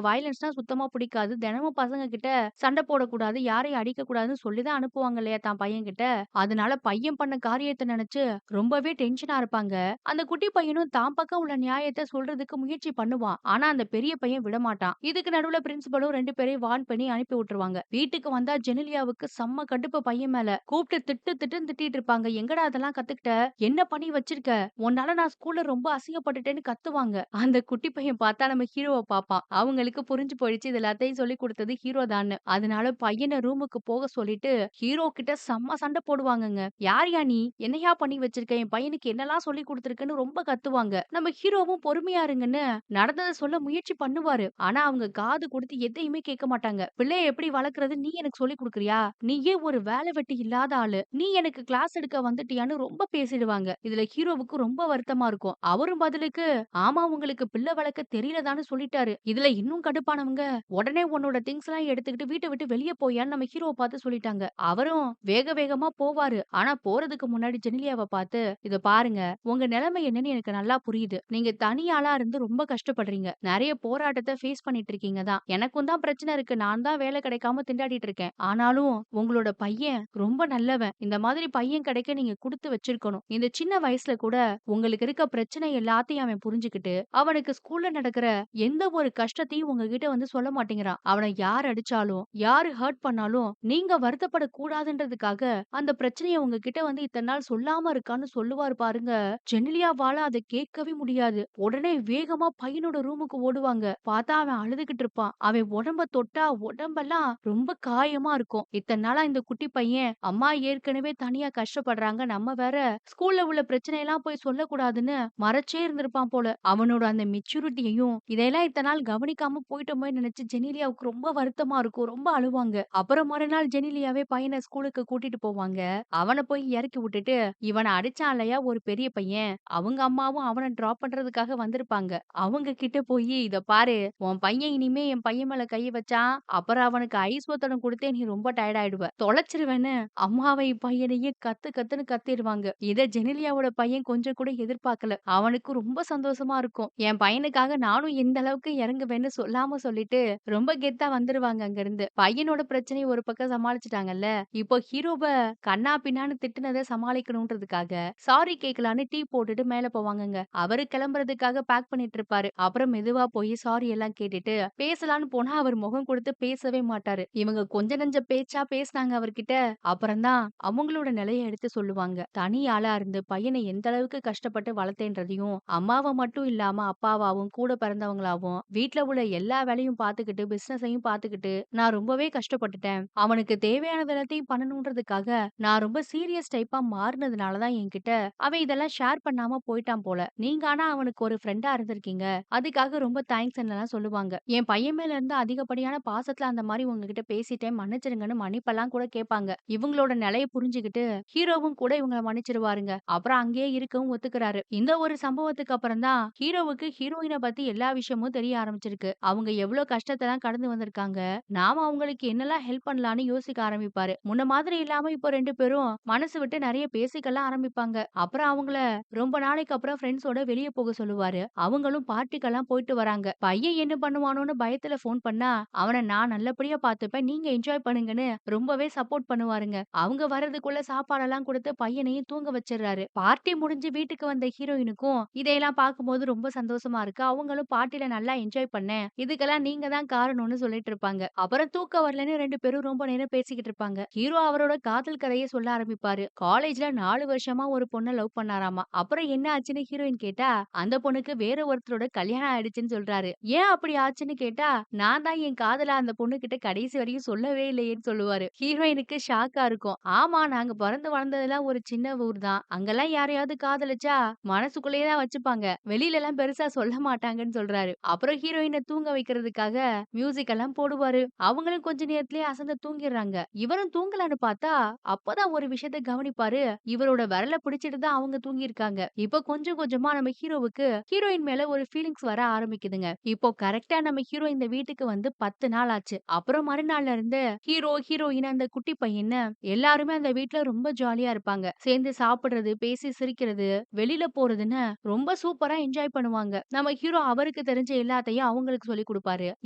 [SPEAKER 1] வயலன்ஸ்னா சுத்தமா பிடிக்காது. தினமும் பசங்க கிட்ட சண்டை போடக்கூடாது, யாரையும் அடிக்கக்கூடாதுன்னு சொல்லி தான் அனுப்புவாங்க இல்லையா தான் பையன்கிட்ட. அதனால பையன் பண்ண காரியத்த நெனச்சு ரொம்பவே டென்ஷனா இருப்பாங்க. அந்த குட்டி பையனும் தான் பக்கம் உள்ள நியாயத்த சொல்றதுக்கு முயற்சி பண்ணுவான். ஆனா அந்த பெரிய பையன் விடமாட்டான். இதுக்கு நடுவுல பிரின்சிபலும் 2 பேரையும் வார்ன் பண்ணி அனுப்பி விட்டுருவாங்க. வீட்டுக்கு வந்தா ஜெனிலியாவுக்கு செம்ம கடுப்பு பையன் மேல. கூப்பிட்டு திட்டுன்னு திட்டிட்டு இருப்பாங்க. "எங்கடா அதெல்லாம் கத்துக்கிட்ட? என்ன பண்ணி வச்சிருக்க? உன்னால நான் ஸ்கூல்ல ரொம்ப அசிங்கப்பட்டுட்டேன்னு" கத்துவாங்க. அந்த குட்டி பையன் பார்த்தா நம்ம ஹீரோவ பார்ப்பான். அவங்களுக்கு புரிஞ்சு போயிடுச்சு இது எல்லாத்தையும் சொல்லிக் குடுத்தது ஹீரோ தான்னு. அதனால பையன ரூமுக்கு போக சொல்லிட்டு ஹீரோ கிட்ட செம்ம சண்டை போடுவாங்கங்க. "யார்யா நீ? என்னய்யா பண்ணி வச்சிருக்க? என் பையனுக்கு என்னலாம் சொல்லிக் குடுத்துருக்கன்னு" ரொம்ப கத்துவாங்க. நம்ம ஹீரோவும் பொறுமையா இருங்கன்னு நடந்தத சொல்ல முயற்சி பண்ணுவாரு. ஆனா அவங்க காது கொடுத்து எதையுமே கேட்க மாட்டாங்க. "பிள்ளைய எப்படி வளர்க்கறது நீ எனக்கு சொல்லிக் குடுக்குறியா? நீயே ஒரு வேலை வெட்டி இல்லாத ஆளு. நீ எனக்கு கிளாஸ் எடுக்க வந்துட்டியான்னு" ரொம்ப பேசிடுவாங்க. இதுல ஹீரோவுக்கு ரொம்ப வருத்தமா இருக்கும். அவரும் பதிலுக்கு, "ஆமா உங்களுக்கு பிள்ளை வளர்க்க தெரியலதான்னு சொல்லிட்டாரு." இதுல இன்னும் கடுப்பானவங்க, "உடனே உன்னோட திங்ஸ் எல்லாம் எடுத்துக்கிட்டு வீட்ட விட்டு வெளிய போயான்னு" நம்ம ஹீரோவ பார்த்து சொல்லிட்டாங்க. அவரும் வேகமா போவாரு. ஆனா போறதுக்கு முன்னாடி ஜெனிலியாவ பார்த்து, "இத பாருங்க, உங்க நிலைமை என்னன்னு எனக்கு நல்லா புரியுது. நீங்க தனி ஆளா இருந்து ரொம்ப கஷ்டப்படுறீங்க. நெறைய போராட்டத்த ஃபேஸ் பண்ணிட்டு இருக்கீங்க தான். எனக்கும் தான் பிரச்சனை இருக்கு. நான் தான் வேலை கிடைக்காம திண்டாடிட்டு இருக்கேன். ஆனாலும் உங்களோட பையன் ரொம்ப நல்லவன். இந்த மாதிரி பையன் கிடைக்க நீங்க குடுத்து வச்சிருக்கணும். இந்த சின்ன வயசுல கூட உங்களுக்கு இருக்க பிரச்சனை எல்லாத்தையும் அவன் புரிஞ்சுகிட்டு, அவனுக்கு ஸ்கூல்ல நடக்கிற எந்த ஒரு கஷ்டத்தையும் உங்ககிட்ட வந்து சொல்ல மாட்டேங்கிறான். அவன யார் அடிச்சாலும், யாரு ஹர்ட் பண்ணாலும், நீங்க வருத்தப்படக் கூடாதுன்றதுக்காக அந்த பிரச்சனைய உங்ககிட்ட வந்து இத்தன நாள் சொல்லாம இருக்கான்னு சொல்லுவாரு பாருங்க. ஜெனிலியாவால அத கேட்கவே முடியாது. உடனே வேகமா பையனோட ரூமுக்கு ஓடுவாங்க. பார்த்தா அவன் அழுதுகிட்டு இருப்பான். அவன் உடம்ப தொட்டா உடம்பெல்லாம் ரொம்ப காயமா இருக்கும். இத்தன நாளா இந்த குட்டி பையன், அம்மா ஏற்கனவே தனியா கஷ்டப்படுறாங்க. நம்ம வேற ஸ்கூல்ல உள்ள பிரச்சனையெல்லாம் போய் சொல்லக்கூடாதுன்னு மறைச்சே இருந்திருப்பான் போல. அவனோட அந்த மெச்சூரிட்டியையும் இதையெல்லாம் இத்தன நாள் கவனிக்காம போயிட்டோமேன்னு நினைச்சு ஜெனிலியாவுக்கு ரொம்ப வருத்தமா இருக்கும். ரொம்ப அழுவாங்க. அப்புறம் மறுநாள் ஜெனிலியாவே பையன ஸ்கூலுக்கு கூட்டிட்டு போவாங்க. அவன போய் இறக்கி விட்டுட்டு, இவன அடிச்சான் இல்லையா ஒரு பெரிய பையன், அவங்க அம்மாவும் அவன டிராப் பண்றதுக்காக வந்திருப்பாங்க. அவங்க கிட்ட போயி, "இத பாரு, உன் பையன் இனிமே என் பையன் மேல கை வச்சான், அப்புறம் அவனுக்கு ஐஸ் ஒத்தடம் குடுத்தே நீ ரொம்ப டயர்ட் ஆயிடுவ. தொலைச்சிருவேன்னு" அம்மாவையும் பையனையும் கத்துன்னு கத்திருவாங்க. இத ஜெனிலியாவோட பையன் கொஞ்சம் கூட எதிர்பார்க்கல. அவனுக்கு ரொம்ப சந்தோஷமா இருக்கும். என் பையனுக்காக நானும் இந்த அளவுக்கு இறங்குவேன்னு சொல்லாம சொல்லிட்டு, ரொம்ப கெத்தா வந்துருவாங்க அங்கிருந்து. பையனோட பிரச்சனைய ஒரு பக்கம் சமாளிச்சுட்டாங்கல்ல. இப்போ ஹீரோவ கன்னா பின்னான்னு திட்டுனத சமாளிக்கணும்ன்றதுக்காக, சாரி கேட்கலான்னு டீ போட்டுட்டு மேல போவாங்கங்க. அவரு கிளம்புறதுக்காக பேக் பண்ணிட்டு இருப்பாரு. அப்புறம் மெதுவா போய் சாரி எல்லாம் கேட்டுட்டு பேசலான்னு போனா அவர் முகம் கொடுத்து பேசவே மாட்டாரு. இவங்க கொஞ்ச நெஞ்ச பேச்சா பேசினாங்க அவர்கிட்ட. அப்புறம் தான் அவங்களோட நிலைய எடுத்து சொல்லுவாங்க. தனி ஆளா இருந்து பையனை எந்த அளவுக்கு கஷ்டப்பட்டு வளர்த்தேன்றதையும், அம்மாவ மட்டும் இல்லாம அப்பாவாவும், கூட பிறந்தவங்களாவும், வீட்ல உள்ள எல்லா வேலையும் பார்த்துக்கிட்டு, பிசினஸையும் பார்த்துக்கிட்டு, நான் ரொம்பவே கஷ்டப்பட்டுட்டேன். அவனுக்கு தேவையானது எல்லாத்தையும் பண்ணணும்ன்றதுக்காக, நான் ரொம்ப சீரியஸ் டைப்பா மாறுனதுனால தான் என்கிட்ட அவன் இதெல்லாம் ஷேர் பண்ணாம போயிட்டான் போல. நீங்க ஆனா அவனுக்கு ஒரு ஃப்ரெண்டா இருந்திருக்கீங்க. அதுக்காக ரொம்ப தேங்க்ஸ்ன்னுலாம் சொல்லுவாங்க. என் பையன் மேல இருந்த அதிகப்படியான பாசத்துல அந்த மாரி உங்ககிட்ட பேசிட்டேன். மன்னிச்சிடுங்கன்னு மன்னிப்பெல்லாம் கூட கேட்பாங்க. இவங்களோட நிலைய புரிஞ்சுகிட்டு, ஹீரோவும் கூட இவங்கள மன்னிச்சிருவாருங்க. அப்புறம் அங்கேயே இருக்கவும் ஒத்துக்கிறாரு. இந்த ஒரு சம்பவத்துக்கு அப்புறம் தான் ஹீரோவுக்கு ஹீரோயின பத்தி எல்லா விஷயமும் தெரிய ஆரம்பிச்சிருக்கு. அவங்க எவ்ளோ கஷ்டத்தலாம் கடந்து வந்திருக்காங்க. நாம அவங்களுக்கு என்னலாம் ஹெல்ப் பண்ணலான்னு யோசிக்க ஆரம்பிப்பாரு. முன்ன மாதிரி இல்லாம இப்போ 2 பேரும் மனசு விட்டு நெறைய பேசிக்கலாம் ஆரம்பிப்பாங்க. அப்புறம் அவங்கள ரொம்ப நாளைக்கு அப்புறம் ஃப்ரெண்ட்ஸோட வெளிய போக சொல்லுவாரு. அவங்களும் பார்ட்டிக்கெல்லாம் போயிட்டு வராங்க. பையன் என்ன பண்ணுவானோன்னு பயத்துல ஃபோன் பண்ணா, அவன நான் நல்லபடியா பார்த்துப்பேன். நீங்க என்ஜாய் பண்ணுங்கன்னு ரொம்பவே சப்போர்ட் பண்ணுவாருங்க. அவங்க வர்றதுக்குள்ள சாப்பாடெல்லாம் குடுத்து பையனையும் தூங்க வச்சுர்றாரு. பார்ட்டி முடிஞ்சு வீட்டுக்கு வந்த ஹீரோயினுக்கும் இதையெல்லாம் பார்க்கும்போது ரொம்ப சந்தோஷமா இருக்கு. அவங்களும் பார்ட்டில நல்லா என்ஜாய் பண்ணேன். இதுக்கெல்லாம் நீங்க தான் காரணம்னு சொல்லிட்டு இருப்பாங்க. அப்புறம் தூக்கம் வரலன்னு 2 பேரும் ரொம்ப நேரம் பேசிக்கிட்டு இருப்பாங்க. ஹீரோ அவரோட காதல் கதைய சொல்ல ஆரம்பிப்பாரு. காலேஜ்ல 4 வருஷமா ஒரு பொண்ண லவ் பண்ணாராமா. அப்புறம் என்ன ஆச்சுன்னு ஹீரோயின் கேட்டா, அந்த பொண்ணுக்கு வேற ஒருத்தரோட கல்யாணம் ஆயிடுச்சுன்னு சொல்றாரு. ஏன் அப்படி ஆச்சுன்னு கேட்டா, நான் தான் என் காதல அந்த பொண்ணுகிட்ட கடைசி வரையும் சொல்லவே இல்லையேன்னு சொல்லுவாரு. ஹீரோயினுக்கு ஷாக்கா இருக்கும். ஆமா நாங்க பொறந்து வளர்ந்ததெல்லாம் ஒரு சின்ன ஊர் தான். அங்கெல்லாம் யாரையாவது காதலிச்சா மனசுக்குள்ளேயே தான் வச்சுப்பாங்க. வெளியில எல்லாம் பெருசா சொல்ல மாட்டாங்கன்னு சொல்றாரு. அப்புறம் ஹீரோயின தூங்க வைக்கிறதுக்காக மியூசிக் எல்லாம் போடுவாரு. அவங்களும் கொஞ்ச நேரத்திலேயே அசந்து தூங்கிடுறாங்க. இவரும் தூங்கலான்னு பார்த்தா, அப்பதான் ஒரு விஷயத்த கவனிப்பாரு. இவரோட விரல பிடிச்சிட்டு தான் அவங்க தூங்கியிருக்காங்க. இப்ப கொஞ்சம் கொஞ்சமா நம்ம ஹீரோவுக்கு ஹீரோயின் மேல ஒரு ஃபீலிங்ஸ் வர ஆரம்பிக்குதுங்க. இப்போ கரெக்ட்டா நம்ம ஹீரோ இந்த வீட்டுக்கு வந்து 10 நாள் ஆச்சு. அப்புறம் மறுநாள்ல இருந்து ஹீரோ, ஹீரோயின் அந்த குட்டி பையன்னு எல்லாருமே அந்த வீட்ல ரொம்ப ஜாலியா இருப்பாங்க. சேர்ந்து சாப்பிடுறது, பேசி சிரிக்கிறது குடிக்கிறது, வெளியில போறதுன்னு ரொம்ப சூப்பரா என்ஜாய் பண்ணுவாங்க. நம்ம ஹீரோ அவருக்கு தெரிஞ்ச எல்லாத்தையும் அவங்களுக்கு சொல்லிக் குடுப்பாரு.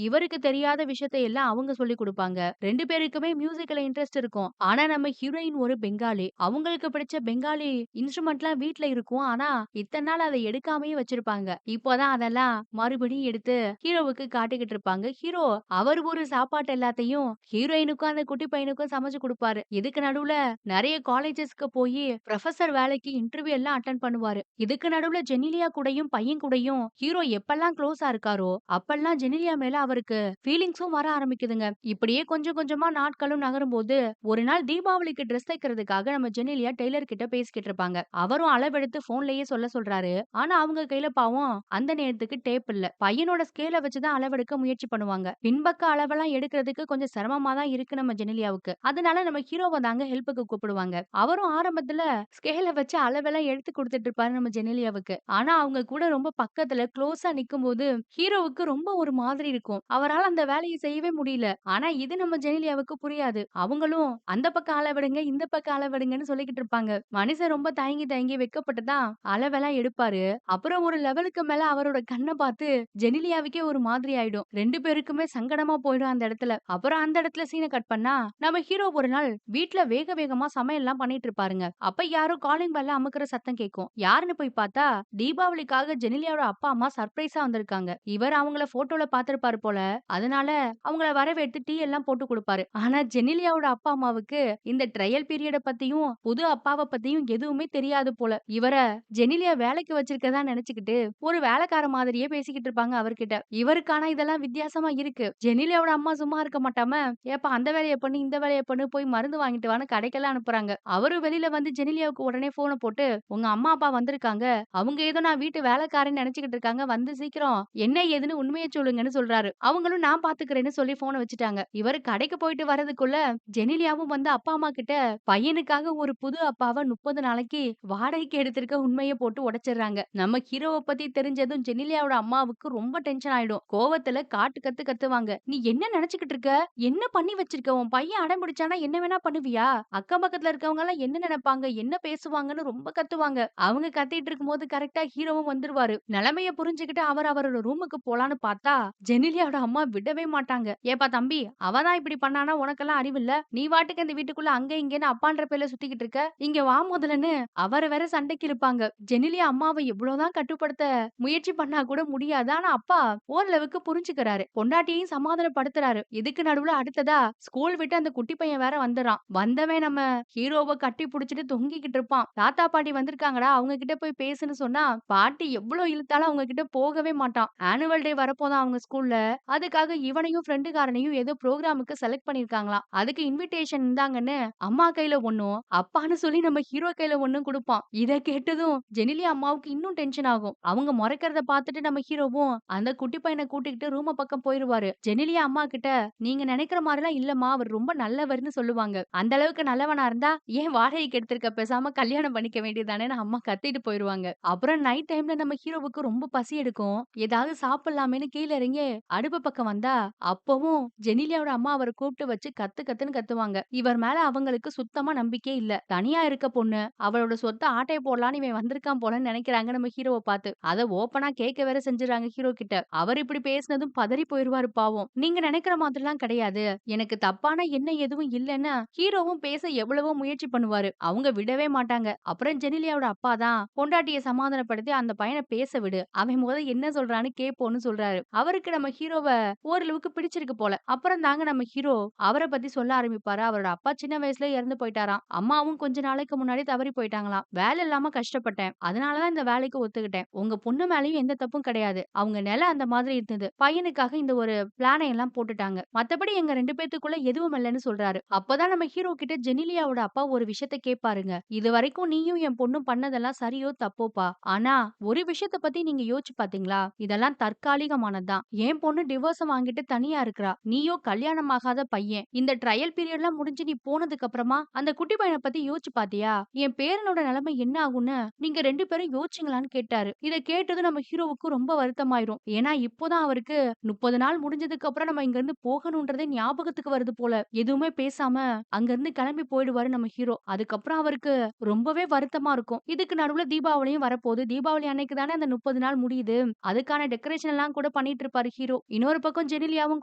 [SPEAKER 1] இவருக்கு தெரியாத விஷயத்த எல்லாம் அவங்க சொல்லிக் குடுப்பாங்க. 2 பேருக்குமே மியூசிக்ல இன்ட்ரெஸ்ட் இருக்கும். ஆனா நம்ம ஹீரோயின் ஒரு பெங்காலி. அவங்களுக்கு பிடிச்ச பெங்காலி இன்ஸ்ட்ருமெண்ட்லாம் வீட்ல இருக்கும். ஆனா இத்தன நாள் அத எடுக்காமயே வச்சிருப்பாங்க. இப்போதான் அதெல்லாம் மறுபடியும் எடுத்து ஹீரோவுக்கு காட்டிக்கிட்டு இருப்பாங்க. ஹீரோ அவர் ஒரு சாப்பாட்டு எல்லாத்தையும் ஹீரோயினுக்கும் அந்த குட்டி பையனுக்கும் சமைச்சு குடுப்பாரு. இதுக்கு நடுவுல நெறைய காலேஜஸ்க்கு போயி புரொஃபசர் வேலைக்கு இன்டர்வியூ எல்லாம் அட்டெண்ட் பண்ணுவாரு. இதுக்கு நடுவுல ஜெனிலியா கூடயும் பையன் கூடயும் ஹீரோ எப்பல்லாம் க்ளோஸா இருக்காரோ, அப்பல்லாம் ஜெனிலியா மேல அவருக்கு ஃபீலிங்ஸும் வர ஆரம்பிக்குதுங்க. இப்படியே கொஞ்சம் கொஞ்சமா நாட்களும் நகரும்போது, ஒரு நாள் தீபாவளிக்கு ட்ரெஸ் தைக்கிறதுக்காக நம்ம ஜெனிலியா டெய்லர் கிட்ட பேசிக்கிட்டு இருப்பாங்க. அவரும் அளவெடுத்து ஃபோன்லயே சொல்றாரு. ஆனா அவங்க கையில பாவம் அந்த நேரத்துக்கு டேப் இல்ல. பையனோட ஸ்கேல வச்சு தான் அளவெடுக்க முயற்சி பண்ணுவாங்க. பின்பக்க அளவெல்லாம் எடுக்கிறதுக்கு கொஞ்சம் சிரமமா தான் இருக்கு நம்ம ஜெனிலியாவுக்கு. அதனால நம்ம ஹீரோவ தாங்க ஹெல்ப்புக்கு கூப்பிடுவாங்க. அவரும் ஆரம்பத்துல ஸ்கேல வச்சு அளவெல்லாம் எடுத்து குடுத்துட்டு இருப்பாரு நம்ம ஜெனிலியாவுக்கு. ஆனா அவங்க கூட ரொம்ப பக்கத்துல க்ளோஸா நிக்கும்போது ஹீரோவுக்கு ரொம்ப ஒரு மாதிரி இருக்கும். அவரால அந்த வேலைய செய்யவே முடியல. ஆனா இது நம்ம ஜெனிலியாவுக்கு புரியாது. அவங்களும் அந்த பக்கம் அளவெடுங்க, இந்த பக்கம் அளவெடுங்கன்னு சொல்லிக்கிட்டு இருப்பாங்க. மனுஷன் ரொம்ப தயங்கி தயங்கி வெட்கப்பட்டு தான் அளவெல்லாம் எடுப்பாரு. அப்புறம் ஒரு லெவலுக்கு மேல அவரோட கண்ண பார்த்து ஜெனிலியாவுக்கே ஒரு மாதிரி ஆயிடும். 2 பேருக்குமே சங்கடமா போயிடும் அந்த இடத்துல. அப்புறம் அந்த இடத்துல சீன கட் பண்ணா, நம்ம ஹீரோ ஒரு நாள் வீட்ல வேக வேகமா சமையல்லாம் பண்ணிட்டு இருப்பாருங்க. அப்ப யாரோ காலிங் பெல்ல அமுக்குற சத்தம் கேட்கும். யாருன்னு போய் பார்த்தா, தீபாவளிக்காக ஜெனிலியாவோட அப்பா, அம்மா சர்ப்ரைஸா வந்திருக்காங்க. இவர் அவங்கள போட்டோல பார்த்திருப்பாரு போல. அதனால அவங்கள வரவேற்று டீ எல்லாம் போட்டு குடுப்பாரு. ஆனா ஜெனிலியாவோட அப்பா, அம்மாவுக்கு இந்த ட்ரையல் பீரியட பத்தியும், புது அப்பாவ பத்தியும் எதுவுமே தெரியாது போல. இவர ஜெனிலியா வேலைக்கு வச்சிருக்கதா நெனச்சுக்கிட்டு, ஒரு வேலைக்கார மாதிரியே பேசிக்கிட்டு இருப்பாங்க அவர்கிட்ட. இவருக்கு ஆனா இதெல்லாம் வித்தியாசமா இருக்கு. ஜெனிலியாவோட அம்மா சும்மா இருக்க மாட்டாம, "ஏப்பா அந்த வேலைய பண்ணு, இந்த வேலைய பண்ணு, போய் மருந்து வாங்கிட்டு வான்னு" கடைக்கெல்லாம் அனுப்புறாங்க. அவரும் வெளியில வந்து ஜெனிலியாவுக்கு உடனே ஃபோன போட்டு, "உங்க அம்மா, அப்பா வந்திருக்காங்க. அவங்க ஏதோ நான் வீட்டு வேலைக்காரன்னு நெனச்சுக்கிட்டு இருக்காங்க. வந்து சீக்கிரம் என்ன ஏதுன்னு உண்மைய சொல்லுங்கன்னு" சொல்றாரு. அவங்களும் நான் பாத்துக்கிறேன்னு சொல்லி ஃபோன வச்சுட்டாங்க. இவரு கடைக்கு போயிட்டு வரதுக்குள்ள, ஜெனிலியாவும் வந்து அப்பா, அம்மா கிட்ட பையனுக்காக ஒரு புது அப்பாவ 30 நாளைக்கு வாடகைக்கு எடுத்திருக்க உண்மைய போட்டு உடைச்சிடுறாங்க. நம்ம ஹீரோவ பத்தி தெரிஞ்சதும் ஜெனிலியாவோட அம்மாவுக்கு ரொம்ப டென்ஷன் ஆயிடும். கோவத்துல காட்டு கத்து கத்துவாங்க. "நீ என்ன நெனச்சுக்கிட்டு இருக்க? என்ன பண்ணி வச்சிருக்க? உன் பையன் அடம் பிடிச்சானா என்ன வேணா பண்ணுவியா? அக்கம் பக்கத்துல இருக்கவங்க எல்லாம் என்ன நெனைப்பாங்க? என்ன பேசுவாங்கன்னு" ரொம்ப கத்துவாங்க. அவங்க கத்திட்டு இருக்கும்போது கரெக்ட்டா ஹீரோவும் வந்துருவாரு. நிலைமைய புரிஞ்சுகிட்டு அவர் அவரோட ரூமுக்கு போலான்னு பார்த்தா, ஜெனிலியாவோட அம்மா விடவே மாட்டாங்க. "ஏப்பா தம்பி, அவ தான் இப்படி பண்ணான்னா உனக்கெல்லாம் அறிவில்ல? நீ பாட்டுக்கு இந்த வீட்டுக்குள்ள அங்க இங்கன்னு அப்பான்ற பேர்ல சுத்திக்கிட்டு இருக்க. இங்க வா முதல்லன்னு" அவர வேற சண்டைக்கு இழுப்பாங்க. ஜெனிலியா அம்மாவ எவ்வளவுதான் கட்டுப்படுத்த முயற்சி பண்ணா கூட முடியாது. ஆனா அப்பா ஓரளவுக்கு புரிஞ்சுக்கிறாரு. பொண்டாட்டியையும் சமாதானப்படுத்துறாரு. இதுக்கு நடுவுல அடுத்ததா ஸ்கூல் விட்டு அந்த குட்டி பையன் வேற வந்துர்றான். வந்தவன் நம்ம ஹீரோவ கட்டி புடிச்சுட்டு தொங்கிக்கிட்டு இருப்பான். "தாத்தா, பாட்டி வந்திருக்காங்கடா. அவங்க கிட்ட போய் பேசுன்னு" சொன்னா, பாட்டி எவ்ளோ இழுத்தாலும் அவங்க கிட்ட போகவே மாட்டான். ஆனுவல் டே வரப்போதான் அவங்க ஸ்கூல்ல. அதுக்காக இவனையும் ஃப்ரெண்டுக்காரனையும் ஏதோ ப்ரோகிராமுக்கு செலக்ட் பண்ணியிருக்காங்களாம். அதுக்கு இன்விடேஷன் இந்தாங்கன்னு அம்மா கையில ஒண்ணும், அப்பான்னு சொல்லி நம்ம ஹீரோ கையில ஒண்ணும் குடுப்பான். இத கேட்டதும் ஜெனிலியா அம்மாவுக்கு இன்னும் டென்ஷன் ஆகும். அவங்க மொறைக்கிறத பார்த்துட்டு நம்ம ஹீரோவும் அந்த குட்டி பையன கூட்டிக்கிட்டு ரூம பக்கம் போயிருவாரு. ஜெனிலியா அம்மா கிட்ட, "நீங்க நெனைக்கிற மாரிலாம் இல்லம்மா. அவர் ரொம்ப நல்லவர்ன்னு" சொல்லுவாங்க. அந்த அளவுக்கு நல்லவனா இருந்தா ஏன் வாடகைக்கு எடுத்திருக்க? பேசாம கல்யாணம் பண்ணிக்க வேண்டியதுதானேன்னு அம்மா கத்திட்டு போயிருவாங்க. அப்புறம் நைட் டைம்ல நம்ம ஹீரோவுக்கு ரொம்ப பசி எடுக்கும். ஏதாவது சாப்பிடலாமேன்னு கீழ இறங்கி அடுப்பு பக்கம் வந்தா, அப்பவும் ஜெனிலியாவோட அம்மா அவர கூப்பிட்டு வச்சு கத்து கத்துன்னு கத்துவாங்க. இவர் மேல அவங்களுக்கு சுத்தமா நம்பிக்கையே இல்ல. தனியா இருக்க பொண்ணு, அவளோட சொத்த ஆட்டைய போடலான்னு இவன் வந்திருக்கான் போலன்னு நெனைக்கிறாங்க நம்ம ஹீரோவ பார்த்து. அத ஓப்பனா கேட்க வேற செஞ்சுறாங்க ஹீரோ கிட்ட. அவர் இப்படி பேசினதும் பதறி போயிருவாரு பாவம். "நீங்க நெனைக்கிற மாதிரிலாம் கிடையாது. எனக்கு தப்பான எண்ணம் எதுவும் இல்லன்னு" ஹீரோவும் பேச எவ்வளவோ முயற்சி பண்ணுவாரு. அவங்க விடவே மாட்டாங்க. அப்புறம் ஜெனிலியாவோட அப்பா தான் பொண்டாட்டிய சமாதானப்படுத்தி, "அந்த பையன பேச விடு. அவன் என்ன சொல்றான்னு கேட்போம்ன்னு" சொல்றாரு. அவருக்கு நம்ம ஹீரோவ ஓரளவுக்கு பிடிச்சிருக்கு போல. அப்புறம் தாங்க நம்ம ஹீரோ அவர பத்தி சொல்ல ஆரம்பிப்பாரு. அவரோட அப்பா சின்ன வயசுல இறந்து போயிட்டாராம். அம்மாவும் கொஞ்ச நாளைக்கு முன்னாடி தவறி போயிட்டாங்களாம். "வேலை இல்லாம கஷ்டப்பட்டேன். அதனால தான் இந்த வேலைக்கு ஒத்துக்கிட்டேன். உங்க பொண்ணு மேலயும் எந்த தப்பும் கிடையாது. அவங்க நிலை அந்த மாதிரி இருந்தது. பையனுக்காக இந்த ஒரு பிளானை எல்லாம் போட்டுட்டாங்க. மத்தபடி எங்க 2 பேத்துக்குள்ள எதுவும் இல்லன்னு" சொல்றாரு. அப்பதான் நம்ம ஹீரோ கிட்ட ஜெனிலியாவோட அப்பா ஒரு விஷயத்த கேட்பாருங்க. "இதுவரைக்கும் நீயும் என் பொண்ணும் பண்ணதெல்லாம் சரியோ தப்போப்பா. ஆனா ஒரு விஷயத்த பத்தி நீங்க யோசிச்சு பாத்தீங்களா? இதெல்லாம் தற்காலிகமானது தான். என் பொண்ணு டிவோர்ஸ வாங்கிட்டு தனியா இருக்கிறா. நீயோ கல்யாணம் ஆகாத பையன். இந்த ட்ரையல் பீரியட்லாம் முடிஞ்சு நீ போனதுக்கு அப்புறமா அந்த குட்டி பையன பத்தி யோசிச்சு பாத்தியா? என் பேரனோட நிலைமை என்ன ஆகும்னு நீங்க 2 பேரும் யோசிச்சீங்களான்னு" கேட்டாரு. இத கேட்டதும் நம்ம ஹீரோவுக்கு ரொம்ப வருத்தமாயிரும். ஏன்னா இப்போதான் அவருக்கு 30 நாள் முடிஞ்சதுக்கு அப்புறம் நம்ம இங்க இருந்து போகணும்ன்றதே ஞாபகத்துக்கு வருது போல. எதுவுமே பேசாம அங்க இருந்து கிளம்பி போயிடுவாரு நம்ம ஹீரோ. அதுக்கப்புறம் அவருக்கு ரொம்பவே வருத்தமா இருக்கும். இருக்கும். இதுக்கு நடுவுல தீபாவளியும் வரப்போகுது. தீபாவளி அன்னைக்கு தானே அந்த 30 நாள் முடியுது. அதுக்கான டெக்கரேஷன் எல்லாம் கூட பண்ணிட்டு இருப்பாரு ஹீரோ. இன்னொரு பக்கம் ஜெனிலியாவும்,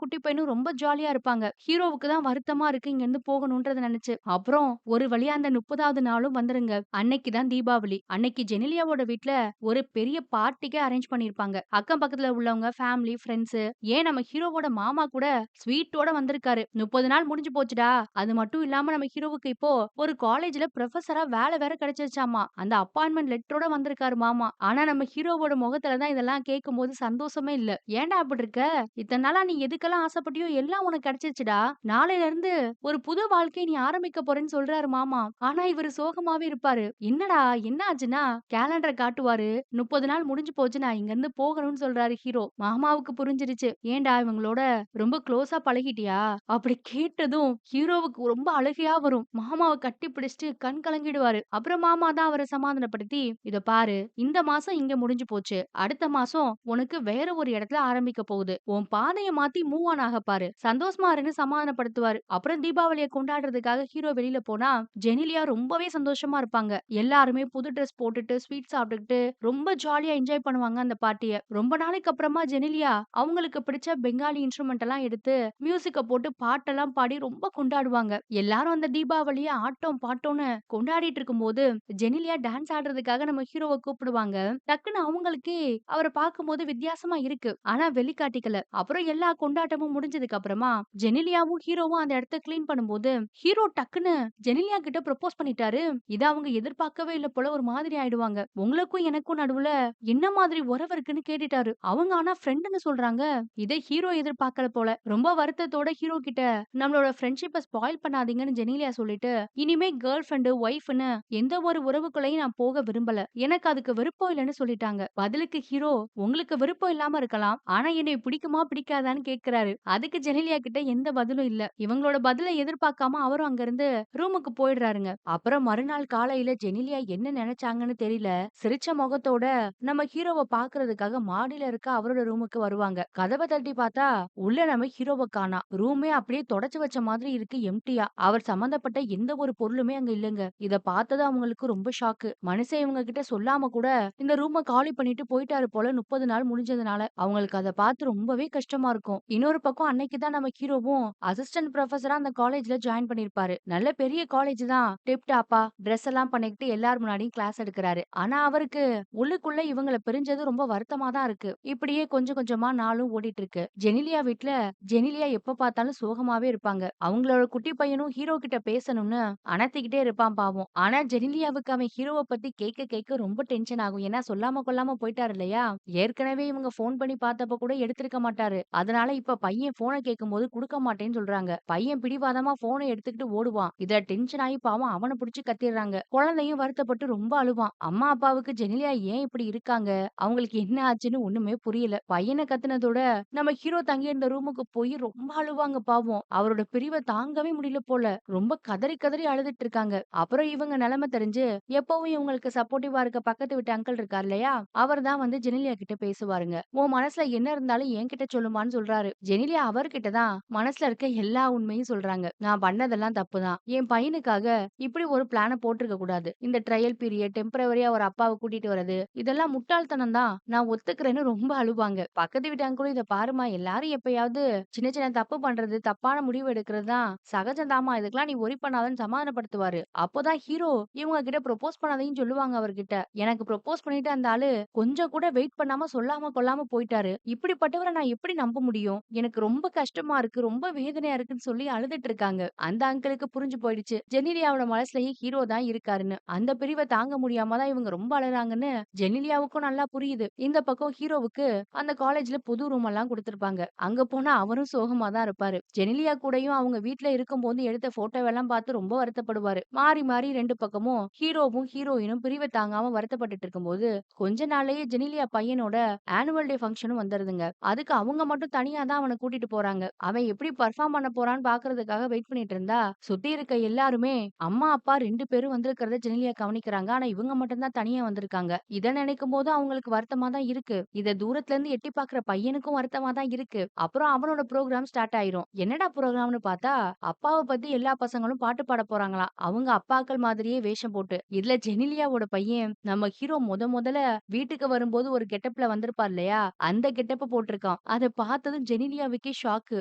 [SPEAKER 1] குட்டி பையனும் ரொம்ப ஜாலியா இருப்பாங்க. ஹீரோவுக்கு தான் வருத்தமா இருக்கு இங்கருந்து போகணும்ன்றத நெனச்சு. அப்புறம் ஒரு வழியா அந்த 30வது நாளும் வந்துருங்க. அன்னைக்கு தான் தீபாவளி. அன்னைக்கு ஜெனிலியாவோட வீட்ல ஒரு பெரிய பார்ட்டிக்கே அரேஞ்ச் பண்ணியிருப்பாங்க. அக்கம் பக்கத்துல உள்ளவங்க, ஃபேமிலி, ஃபிரெண்ட்ஸ் ஏன் நம்ம ஹீரோவோட மாமா கூட ஸ்வீட்டோட வந்திருக்காரு. 30 நாள் முடிஞ்சு போச்சுடா. அது மட்டும் இல்லாம நம்ம ஹீரோவுக்கு இப்போ ஒரு காலேஜ்ல புரொஃபசரா வேலை வேற கிடைச்சிருச்சாமா. அந்த அப்பாயின்ட்மென்ட் லெட்டரோட வந்திருக்காரு மாமா. ஆனா நம்ம ஹீரோவோட முகத்துல தான் இதெல்லாம் கேட்கும்போது சந்தோஷமே இல்ல. "ஏன்டா அப்படி இருக்க? இத்தன நாளா நீ எதுக்கெல்லாம் ஆசைப்பட்டியோ எல்லாம் உனக்கு கிடைச்சிருச்சுடா. நாளையில இருந்து ஒரு புது வாழ்க்கைய நீ ஆரம்பிக்க போறேன்னு" சொல்றாரு மாமா. ஆனா இவரு சோகமாவே இருப்பாரு. "என்னடா என்ன ஆச்சுன்னா?" கேலண்டர காட்டுவாரு. 30 நாள் முடிஞ்சு போச்சு. நான் இங்கருந்து போகணும்னு சொல்றாரு ஹீரோ. மாமாவுக்கு புரிஞ்சிருச்சு. "ஏன்டா இவங்களோட ரொம்ப க்ளோஸா பழகிட்டியா?" அப்படி கேட்டதும் ஹீரோவுக்கு ரொம்ப அழுகையா வரும். மாமாவ கட்டி பிடிச்சுட்டு கண் கலங்கிடுவாரு. அப்புறம் மாமா தான் அவர சமாதானப்படுத்தி, "இத பாரு, இந்த மாசம் இங்க முடிஞ்சு போச்சு. அடுத்த மாசம் உனக்கு வேற ஒரு இடத்துல ஆரம்பிக்க போகுது. உன் பாதைய மாத்தி மூவ் ஆன் ஆக பாரு. சந்தோஷமா இருன்னு" சமாதானப்படுத்துவாரு. அப்புறம் தீபாவளிய கொண்டாடுறதுக்காக ஹீரோ வெளியில போனா, ஜெனிலியா ரொம்பவே சந்தோஷமா இருப்பாங்க. எல்லாருமே புது ட்ரெஸ் போட்டுட்டு, ஸ்வீட் சாப்பிட்டுக்கிட்டு ரொம்ப ஜாலியா என்ஜாய் பண்ணுவாங்க அந்த பார்ட்டிய. ரொம்ப நாளைக்கு அப்புறமா ஜெனிலியா அவங்களுக்கு பிடிச்ச பெங்காலி இன்ஸ்ட்ருமெண்ட் எல்லாம் எடுத்து மியூசிக்க போட்டு பாட்டெல்லாம் பாடி ரொம்ப கொண்டாடுவாங்க. எல்லாரும் அந்த தீபாவளிய ஆட்டம், பாட்டம்னு கொண்டாடிட்டு இருக்கும்போது, ஜெனிலியா டான்ஸ் ஆடுறதுக்காக நம்ம ஹீரோவ கூப்பிடுவாங்க. டக்குனு அவங்களுக்கே அவர பார்க்கும்போது வித்தியாசமா இருக்கு. ஆனா வெளிக்காட்டிக்கல. அப்புறம் எல்லா கொண்டாட்டமும் முடிஞ்சதுக்கு அப்புறமா, ஜெனிலியாவும், ஹீரோவும் அந்த இடத்த கிளீன் பண்ணும்போது, ஹீரோ டக்குனு ஜெனிலியா கிட்ட ப்ரப்போஸ் பண்ணிட்டாரு. இத அவங்க எதிர்பார்க்கவே இல்ல போல ஒரு மாதிரி ஆயிடுவாங்க. "உங்களுக்கும் எனக்கும் நடுவுல என்ன மாதிரி உறவு இருக்குன்னு?" கேட்டுட்டாரு. அவங்க ஆனா ஃப்ரெண்டுன்னு சொல்றாங்க. இத ஹீரோ எதிர்பார்க்கல போல. ரொம்ப வருத்தத்தோட ஹீரோ கிட்ட நம்மளோட ஃப்ரெண்ட்ஷிப்ப ஸ்பாயில் பண்ணாதீங்கன்னு ஜெனிலியா சொல்லிட்டு, இனிமே கேர்ள் ஃப்ரெண்ட், ஒய்ஃப்ன்னு எந்த ஒரு உறவுக்குள்ளயும் நான் போக விரும்பல. எனக்கு அதுக்கு விருப்பம் இல்லன்னு சொல்லிட்டாங்க. பதிலுக்கு ஹீரோ, உங்களுக்கு விருப்பம் இல்லாம இருக்கலாம். ஆனா என்னைய பிடிக்குமா பிடிக்காதான்னு கேட்கிறாரு. அதுக்கு ஜெனிலியா கிட்ட எந்த பதிலும் இல்ல. இவங்களோட பதில எதிர்பார்க்காம அவரும் அங்கிருந்து ரூமுக்கு போயிடுறாருங்க. அப்புறம் மறுநாள் காலையில ஜெனிலியா என்ன நினைச்சாங்கன்னு தெரியல. சிரிச்ச முகத்தோட நம்ம ஹீரோவ பாக்குறதுக்காக மாடியில இருக்க அவரோட ரூமுக்கு வருவாங்க. கதவ தட்டி பார்த்தா உள்ள நம்ம ஹீரோவ காணோம். ரூமே அப்படியே தொடச்சு வச்ச மாதிரி இருக்கு எம்ப்டியா. அவர் சம்பந்தப்பட்ட எந்த ஒரு பொருளுமே அங்க இல்லங்க. இத பார்த்ததும் அவங்களுக்கு ரொம்ப ஷாக்கு. மனுஷன் இவங்க கிட்ட சொல்லாம கூட இந்த ரூம காலி பண்ணிட்டு போயிட்டாரு போல 30 நாள் முடிஞ்சதுனால. அவங்களுக்கு அத பார்த்து ரொம்பவே கஷ்டமா இருக்கும். இன்னொரு பக்கம் அன்னைக்கு தான் நம்ம ஹீரோவும் அசிஸ்டன்ட் புரொஃபசரா அந்த காலேஜ்ல ஜாயின் பண்ணிருப்பாரு. நல்ல பெரிய காலேஜ் தான். டிப் டாப்பா டிரெஸ் எல்லாம் பண்ணிக்கிட்டு எல்லார் முன்னாடியும் கிளாஸ் எடுக்கிறாரு. ஆனா அவருக்கு உள்ளுக்குள்ள இவங்கள பிரிஞ்சது ரொம்ப வருத்தமா தான் இருக்கு. இப்படியே கொஞ்சம் கொஞ்சமா நாளும் ஓடிட்டு இருக்கு. ஜெனிலியா வீட்ல ஜெனிலியா எப்ப பார்த்தாலும் சோகமாவே இருப்பாங்க. அவங்களோட குட்டி பையனும் ஹீரோ கிட்ட பேசணும்னு அனத்திக்கிட்டே இருப்பான் பாவம். ஆனா ஜெனிலியாவுக்கு அவன் ஹீரோவ பத்தி கேட்க கேட்க ரொம்ப டென்ஷன் ஆகும். ஏன்னா சொல்லாம கொள்ளாம போயிட்டாரு இல்லையா? ஏற்கனவே இவங்க ஃபோன் பண்ணி பார்த்தப்ப கூட எடுத்திருக்க மாட்டாரு. அதனால இப்ப பையன் ஃபோன கேட்கும்போது குடுக்க மாட்டேன்னு சொல்றாங்க. பையன் பிடிவாதமா ஃபோன எடுத்துக்கிட்டு ஓடுவான். இதுல டென்ஷன் ஆயி பாவம் அவன புடிச்சு கத்திர்றாங்க. குழந்தையும் வருத்தப்பட்டு ரொம்ப அழுவான். அம்மா அப்பாவுக்கு ஜெனிலியா ஏன் இப்படி இருக்காங்க? அவங்களுக்கு என்ன ஆச்சுன்னு ஒண்ணுமே புரியல. பையன கத்துனதோட நம்ம ஹீரோ தங்கியிருந்த ரூமுக்கு போய் ரொம்ப அழுவாங்க பாவம். அவரோட பிரிவ தாங்கவே முடியல போல. ரொம்ப கதறி கதறி அழுதுட்டு இருக்காங்க. அப்புறம் இவங்க நிலைமை தெரிஞ்சு எப்பவும் இவங்களுக்கு சப்போர்ட்டிவா இருக்க பக்கத்து வீட்டு அங்கிள் இருக்கார் இல்லையா? அவர் தான் வந்து ஜெனிலியா கிட்ட பேசுவாருங்க. உன் மனசுல என்ன இருந்தாலும் என்கிட்ட சொல்லுமான்னு சொல்றாரு. ஜெனிலியா அவர்கிட்ட தான் மனசுல இருக்க எல்லா உண்மையும் சொல்றாங்க. நான் பண்ணதெல்லாம் தப்புதான். என் பையனுக்காக இப்படி ஒரு பிளான போட்டிருக்க கூடாது. இந்த ட்ரையல் பீரியட் டெம்பரவரியா ஒரு அப்பாவ கூட்டிட்டு வர்றது இதெல்லாம் முட்டாள்தனம் தான். நான் ஒத்துக்கிறேன்னு ரொம்ப அழுவாங்க. பக்கத்து வீட்டு அங்கிளும் இத பாரும்மா எல்லாரும் எப்பயாவது சின்ன சின்ன தப்பு பண்றது, தப்பான முடிவு எடுக்கிறது தான் சகஜம் தாம்மா. இதுக்கெல்லாம் நீ வொரி பண்ணாதன்னு சமாதானப்படுத்துவாரு. அப்போதான் ஹீரோ இவங்க கிட்ட ப்ரொபோஸ் பண்ணாதையும் சொல்லுவாங்க அவர்கிட்ட. எனக்கு ப்ரொபோஸ் பண்ணிட்டு அந்த ஆளு கொஞ்சம் கூட வெயிட் பண்ணாம சொல்லாம கொள்ளாம போயிட்டாரு. இப்படிப்பட்டவர நான் எப்படி நம்ப முடியும்? எனக்கு ரொம்ப கஷ்டமா இருக்கு. ரொம்ப வேதனையா இருக்குன்னு சொல்லி அழுதுட்டு இருக்காங்க. அந்த அங்கிளுக்கு புரிஞ்சு போயிடுச்சு. ஜெனிலியாவோட மனசுலயும் ஹீரோ தான் இருக்காருன்னு. அந்த பிரிவ தாங்க முடியாம தான் இவங்க ரொம்ப அழறாங்கன்னு ஜெனிலியாவுக்கும் நல்லா புரியுது. இந்த பக்கம் ஹீரோவுக்கு அந்த காலேஜ்ல புது ரூம் எல்லாம் குடுத்திருப்பாங்க. அங்க போனா அவரும் சோகமா தான் இருப்பாரு. ஜெனிலியா கூடயும் அவங்க வீட்ல இருக்கும்போது எடுத்த போட்டோவெல்லாம் பார்த்து ரொம்ப வருத்தப்படுவாரு. மாறி மாறி 2 பக்கமும் ஹீரோவும் ஹீரோயினும் பிரிவ தாங்காம வருத்தப்பட்டுட்டு இருக்கும்போது, கொஞ்ச நாள்லயே ஜெனிலியா பையனோட ஆனுவல் டே ஃபங்ஷனும் வந்துருதுங்க. அதுக்கு அவங்க மட்டும் தனியா தான் அவன கூட்டிட்டு போறாங்க. அவன் எப்படி பெர்ஃபார்ம் பண்ண போறான்னு பார்க்கறதுக்காக வெயிட் பண்ணிட்டு இருந்தா, சுத்தி இருக்க எல்லாருமே அம்மா, அப்பா 2 பேரும் வந்திருக்கிறத ஜெனிலியா கவனிக்கிறாங்க. ஆனா இவங்க மட்டும் தான் தனியா வந்திருக்காங்க. இத நினைக்கும்போது அவங்களுக்கு வருத்தமா தான் இருக்கு. இத தூரத்துல இருந்து எட்டி பார்க்கிற பையனுக்கும் வருத்தமா தான் இருக்கு. அப்புறம் அவனோட ப்ரோகிராம் ஸ்டார்ட் ஆயிரும். என்னடா ப்ரோகிராம்னு பார்த்தா, அப்பாவ பத்தி எல்லா பசங்களும் பாட்டு பாட போறாங்களாம். அவங்க அப்பாக்கள் மாதிரியே வேஷம் போட்டு. இதுல ஜெனிலியாவோட பையன் நம்ம ஹீரோ மொதல்ல வீட்டுக்கு வரும்போது ஒரு கெட்டப்ல வந்திருப்பார் இல்லையா? அந்த கெட்டப்ப போட்டிருக்கான். அத பார்த்ததும் ஜெனிலியாவுக்கே ஷாக்கு.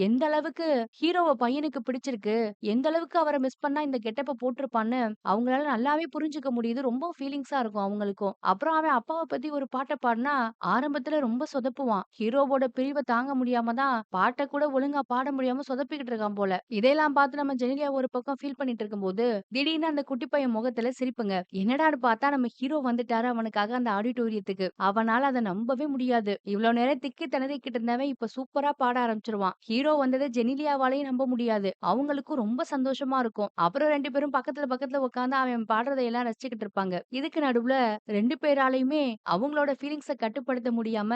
[SPEAKER 1] எந்த அளவுக்கு ஹீரோவ பையனுக்கு பிடிச்சிருக்கு. எந்த அளவுக்கு அவர மிஸ் பண்ணா இந்த கெட்டப்ப போட்டிருப்பான்னு அவங்களால நல்லாவே புரிஞ்சுக்க முடியுது. ரொம்ப ஃபீலிங்ஸா இருக்கும் அவங்களுக்கும். அப்புறம் அவன் அப்பாவ பத்தி ஒரு பாட்ட பாடுனா, ஆரம்பத்துல ரொம்ப சொதப்புவான். ஹீரோவோட பிரிவ தாங்க முடியாம தான் பாட்ட கூட ஒழுங்கா பாட முடியாம சொதப்பிக்கிட்டு இருக்கான் போல. இதையெல்லாம் பார்த்து நம்ம ஜெனிலியா ஒரு பக்கம் ஃபீல் பண்ணிட்டு இருக்கும்போது, திடீர்னு அந்த குட்டி பையன் முகத்துல சிரிப்புங்க. என்னடான்னு பார்த்தா நம்ம ஹீரோ வந்துட்டாரு அவனுக்காக அந்த ஆடிட்டோரியத்துக்கு. அவனால அத நம்பவே முடியாது. இவ்ளோ நேரம் திக்கி திணறிக்கிட்டு இருந்தவன் இப்ப சூப்பரா பாட ஆரம்பிச்சுருவான். ஹீரோ வந்தத ஜெனிலியாவாலயும் நம்ப முடியாது. அவங்களுக்கும் ரொம்ப சந்தோஷமா இருக்கும். அப்புறம் 2 பேரும் பக்கத்துல உட்கார்ந்து அவன் பாடுறதையெல்லாம் ரசிச்சுக்கிட்டு இருப்பாங்க. இதுக்கு நடுவுல 2 பேராலயுமே அவங்களோட ஃபீலிங்ஸ கட்டுப்படுத்த முடியாம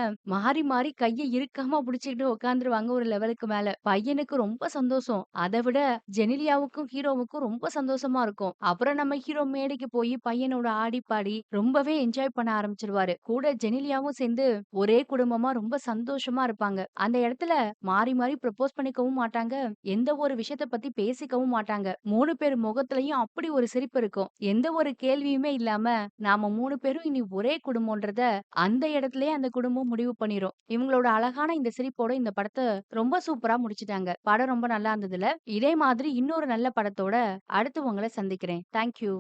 [SPEAKER 1] மாறி கைய இறுக்கமா புடிச்சுக்கிட்டு உட்கார்ந்துருவாங்க ஒரு லெவலுக்கு மேல. பையனுக்கு ரொம்ப சந்தோஷம். அத விட ஜெனிலியாவுக்கும், ஹீரோவுக்கும் ரொம்ப சந்தோஷமா இருக்கும். அப்புறம் நம்ம ஹீரோ மேடைக்கு போய் பையனோட ஆடி பாடி ரொம்பவே என்ஜாய் பண்ண ஆரம்பிச்சுருவாரு. கூட ஜெனிலியாவும் சேர்ந்து ஒரே குடும்பமா ரொம்ப சந்தோஷமா இருப்பாங்க. அந்த இடத்துல மாறி ப்ரப்போஸ் பண்ணிக்கவும் மாட்டாங்க. எந்த ஒரு விஷயத்த பத்தி பேசிக்கவும் மாட்டாங்க. 3 பேர் முகத்திலயும் அப்படி ஒரு சிரிப்பு இருக்கும். எந்த ஒரு கேள்வியுமே இல்லாம நாம 3 பேரும் இனி ஒரே குடும்பம்ன்றத அந்த இடத்திலேயே அந்த குடும்பம் முடிவு பண்ணிரும். இவங்களோட அழகான இந்த சிரிப்போட இந்த படத்த ரொம்ப சூப்பரா முடிச்சுட்டாங்க. படம் ரொம்ப நல்லா இருந்ததுல. இதே மாதிரி இன்னொரு நல்ல படத்தோட அடுத்து உங்கள சந்திக்கிறேன். Thank you.